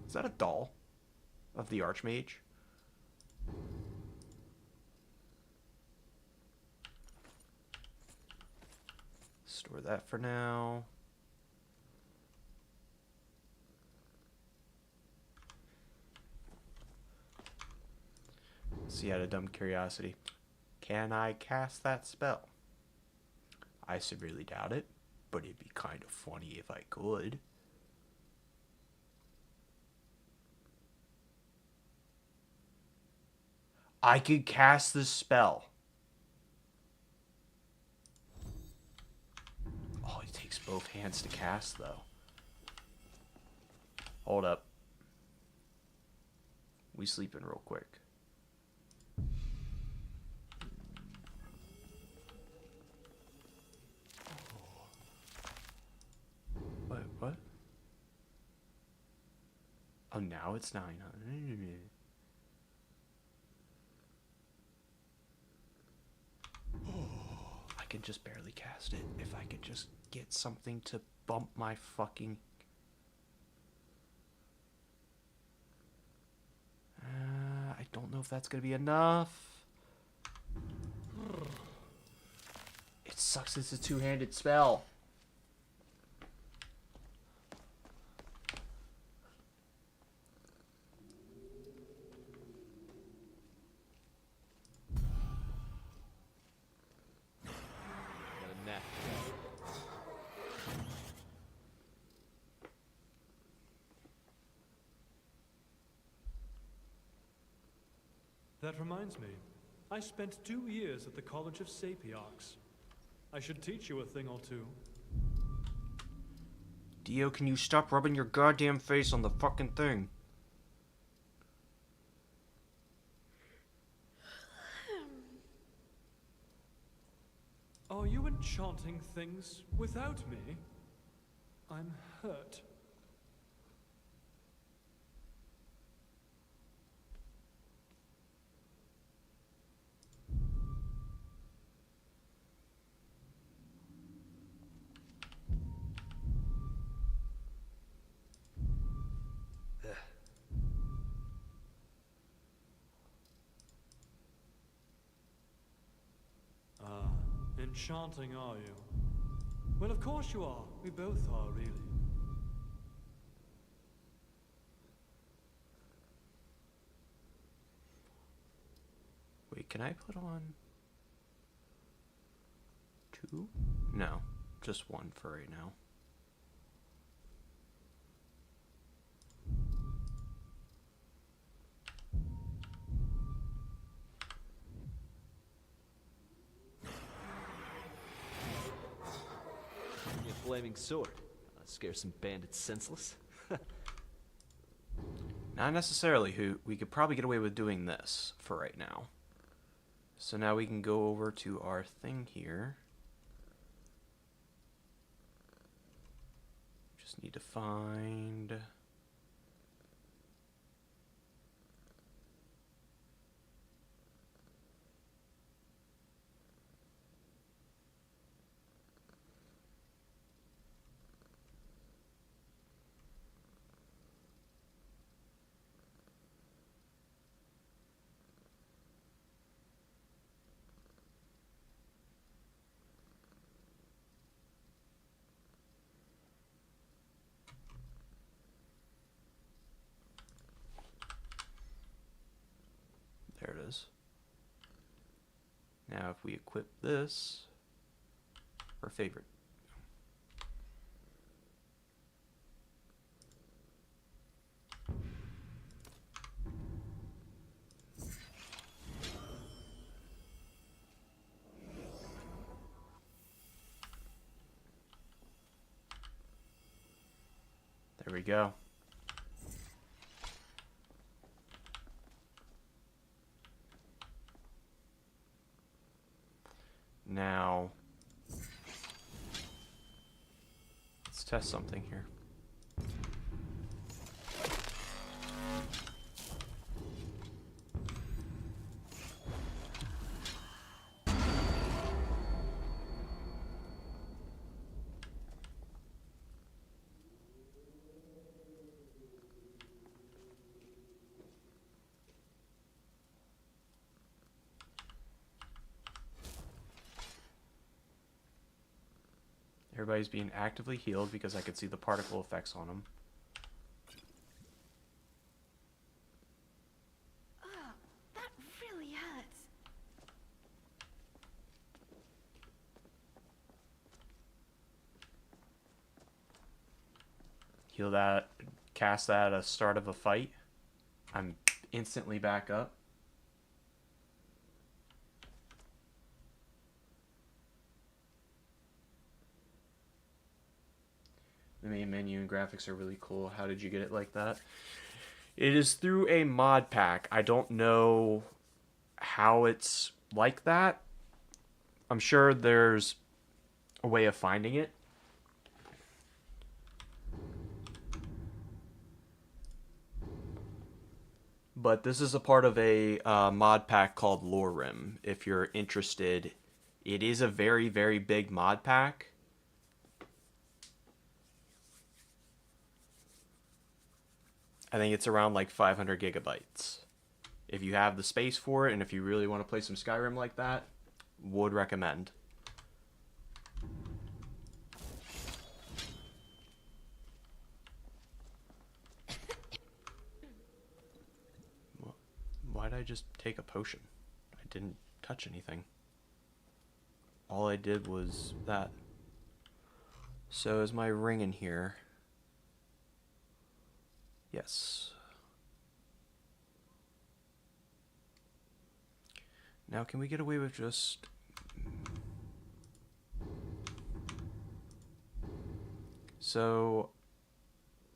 Is that a doll of the Archmage? Store that for now. See, out of dumb curiosity, can I cast that spell? I severely doubt it, but it'd be kind of funny if I could. I could cast the spell. Oh, it takes both hands to cast, though. Hold up. We sleeping real quick. What? Oh, now it's 900. I can just barely cast it. If I could just get something to bump my fucking... I don't know if that's gonna be enough. It sucks it's a two-handed spell. That reminds me. I spent 2 years at the College of Sapiarchs. I should teach you a thing or two. Dio, can you stop rubbing your goddamn face on the fucking thing? Are you enchanting things without me? I'm hurt. Enchanting, are you? Well, of course you are. We both are, really. Wait, can I put on 2? No, just 1 for right now. Give me a flaming sword. Scare some bandits senseless. Not necessarily, who we could probably get away with doing this for right now. So now we can go over to our thing here. Just need to find... There it is. Now if we equip this, our favorite. There we go. Now, let's test something here. Everybody's being actively healed because I could see the particle effects on them. Oh, that really hurts. Heal that, cast that at the start of a fight. I'm instantly back up. The main menu and graphics are really cool. How did you get it like that? It is through a mod pack. I don't know how it's like that. I'm sure there's a way of finding it. But this is a part of a mod pack called LORERIM, if you're interested. It is a very, very big mod pack. I think it's around like 500 gigabytes. If you have the space for it, and if you really want to play some Skyrim like that, would recommend. Why'd I just take a potion? I didn't touch anything. All I did was that. So is my ring in here? Yes. Now can we get away with just... So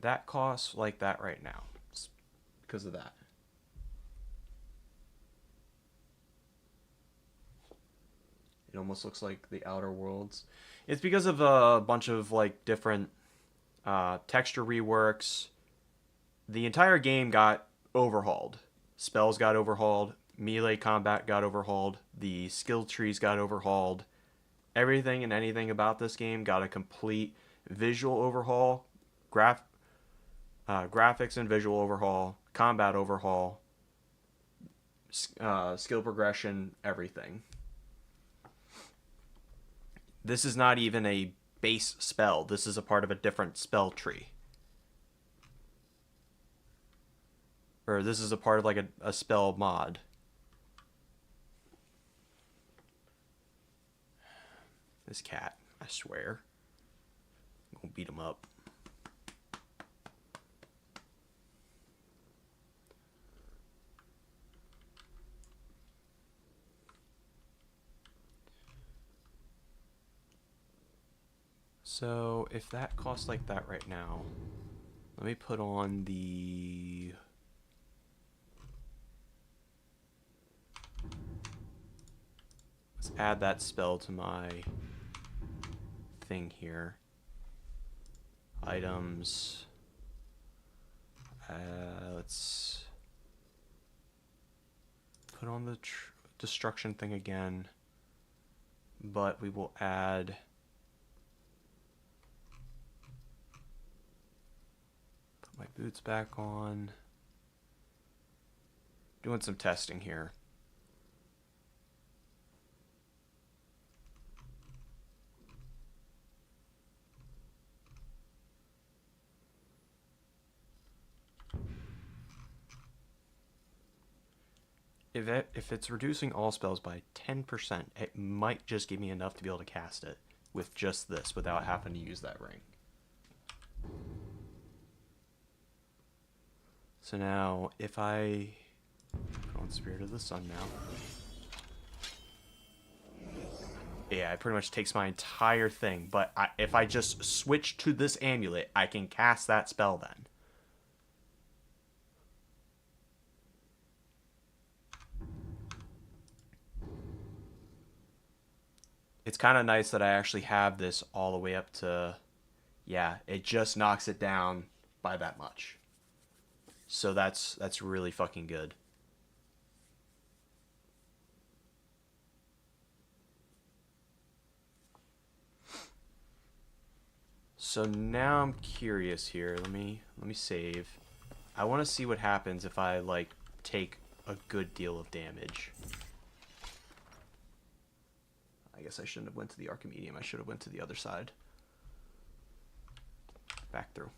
that costs like that right now. It's because of that. It almost looks like the Outer Worlds. It's because of a bunch of like different texture reworks. The entire game got overhauled. Spells got overhauled. Melee combat got overhauled. The skill trees got overhauled. Everything and anything about this game got a complete visual overhaul. Graphics and visual overhaul. Combat overhaul. Skill progression. Everything. This is not even a base spell. This is a part of a different spell tree. Or this is a part of like a spell mod. This cat, I swear. I'm gonna beat him up. So if that costs like that right now, let me put on the... Let's add that spell to my thing here. Items. Let's put on the destruction thing again, but we will add... Put my boots back on. Doing some testing here. If it's reducing all spells by 10%, it might just give me enough to be able to cast it with just this without having to use that ring. So now, if I put on Spirit of the Sun now. Yeah, it pretty much takes my entire thing, but if I just switch to this amulet, I can cast that spell then. It's kind of nice that I actually have this all the way up to, yeah, it just knocks it down by that much. So that's really fucking good. So now I'm curious here. Let me save. I want to see what happens if I like take a good deal of damage. I guess I shouldn't have went to the Archimedium. I should have went to the other side. Back through.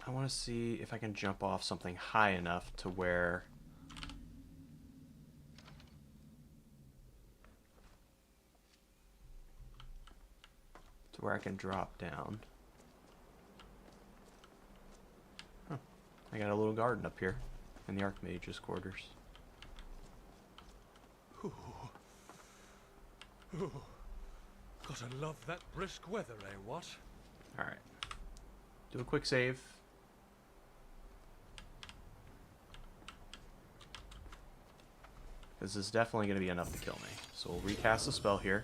I want to see if I can jump off something high enough to where I can drop down. Huh. I got a little garden up here in the Archmage's quarters. Ooh. Ooh. Gotta love that brisk weather, eh, what? Alright. Do a quick save. Because this is definitely going to be enough to kill me. So we'll recast the spell here.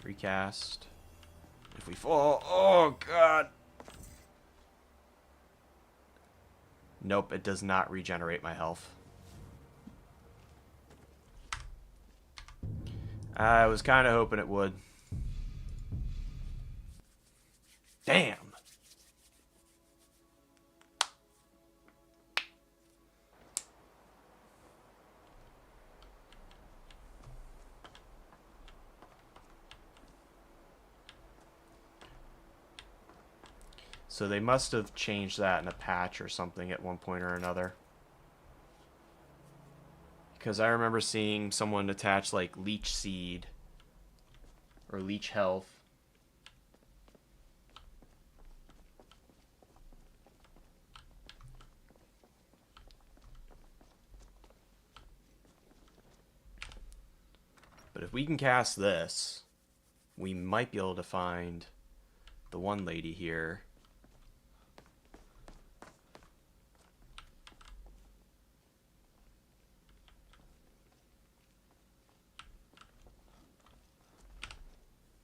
Recast. If we fall... Oh, God! Nope, it does not regenerate my health. I was kind of hoping it would. Damn! So they must have changed that in a patch or something at one point or another. Because I remember seeing someone attach like Leech Seed or Leech Health. But if we can cast this, we might be able to find the one lady here.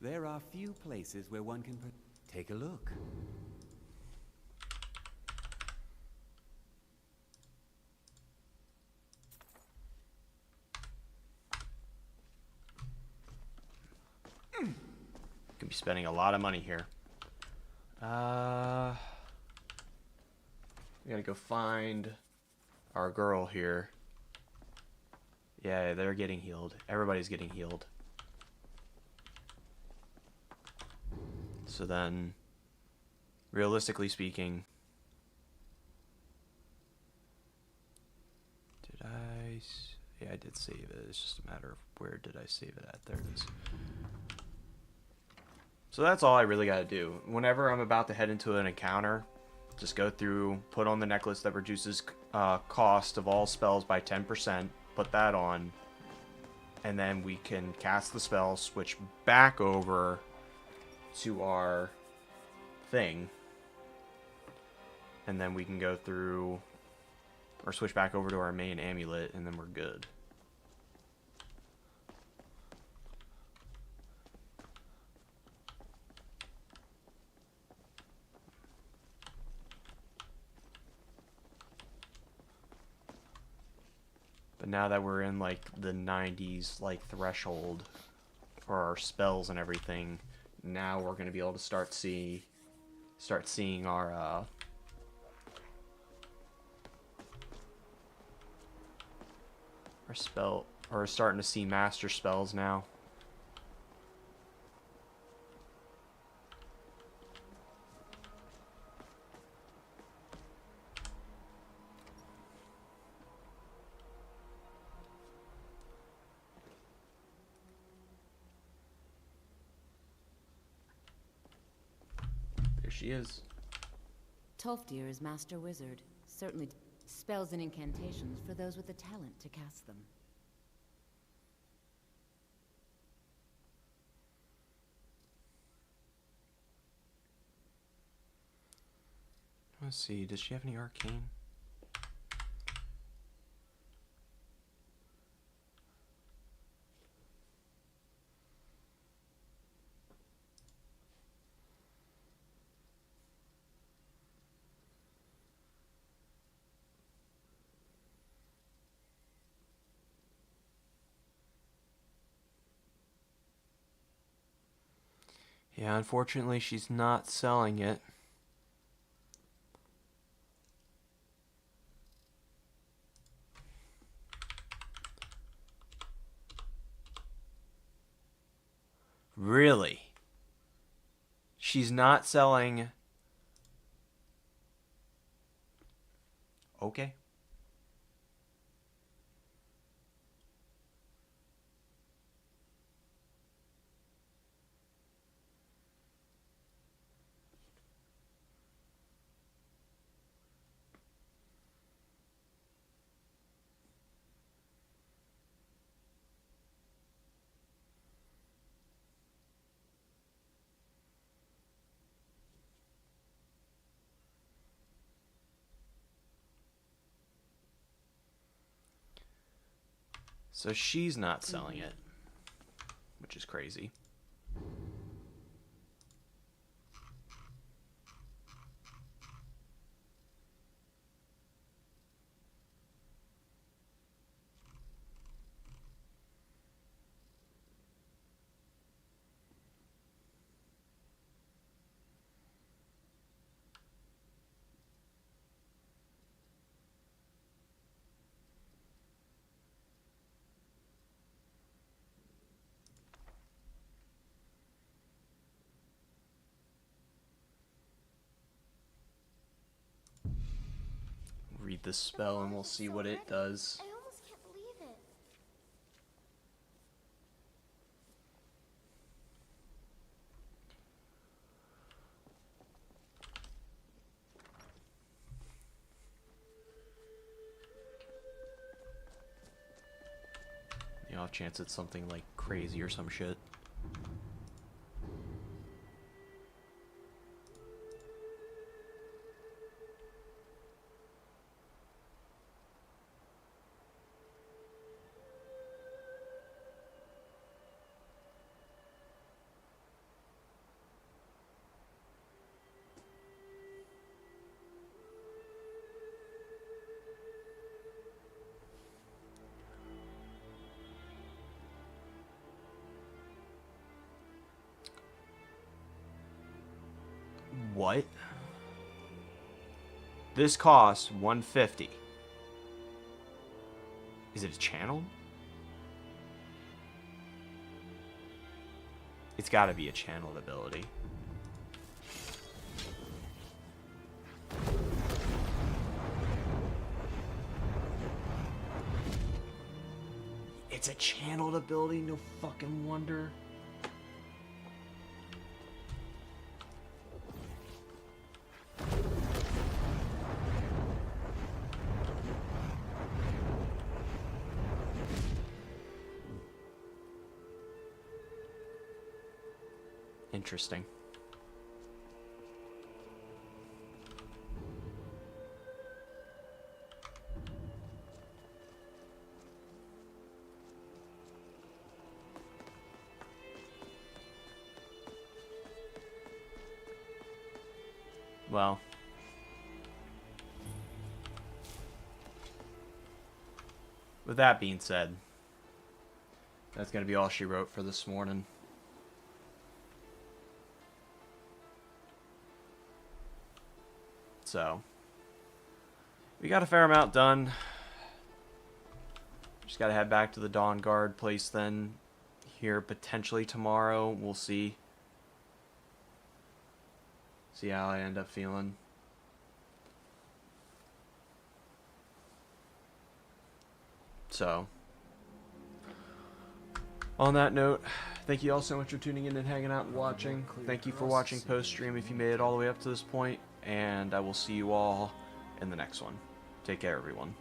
There are few places where one can take a look. Could be spending a lot of money here. We gotta go find our girl here. Yeah, they're getting healed. Everybody's getting healed. So then, realistically speaking, did I? Yeah, I did save it. It's just a matter of where did I save it at. There it is. So that's all I really got to do. Whenever I'm about to head into an encounter, Just go through, put on the necklace that reduces cost of all spells by 10%, put that on, and then we can cast the spell, switch back over to our thing, and then we can go through, or switch back over to our main amulet, and then we're good. But now that we're in like the 90s like threshold for our spells and everything, now we're gonna be able to start seeing our spell, or starting to see master spells now. There she is. Tolfdir is Master Wizard. Certainly spells and incantations for those with the talent to cast them. Let's see, does she have any arcane? Yeah, unfortunately, she's not selling it. Really? She's not selling... Okay. So she's not selling it, which is crazy. Read the spell and we'll see what it does. I almost can't believe it. The off chance it's something like crazy or some shit. What? This costs $150. Is it a channel? It's gotta be a channeled ability. It's a channeled ability, no fucking wonder. interesting. Well, with that being said, that's going to be all she wrote for this morning. So, we got a fair amount done. Just got to head back to the Dawn Guard place then. Here potentially tomorrow. We'll see. See how I end up feeling. So, on that note, thank you all so much for tuning in and hanging out and watching. Thank you for watching post-stream if you made it all the way up to this point, and I will see you all in the next one. Take care, everyone.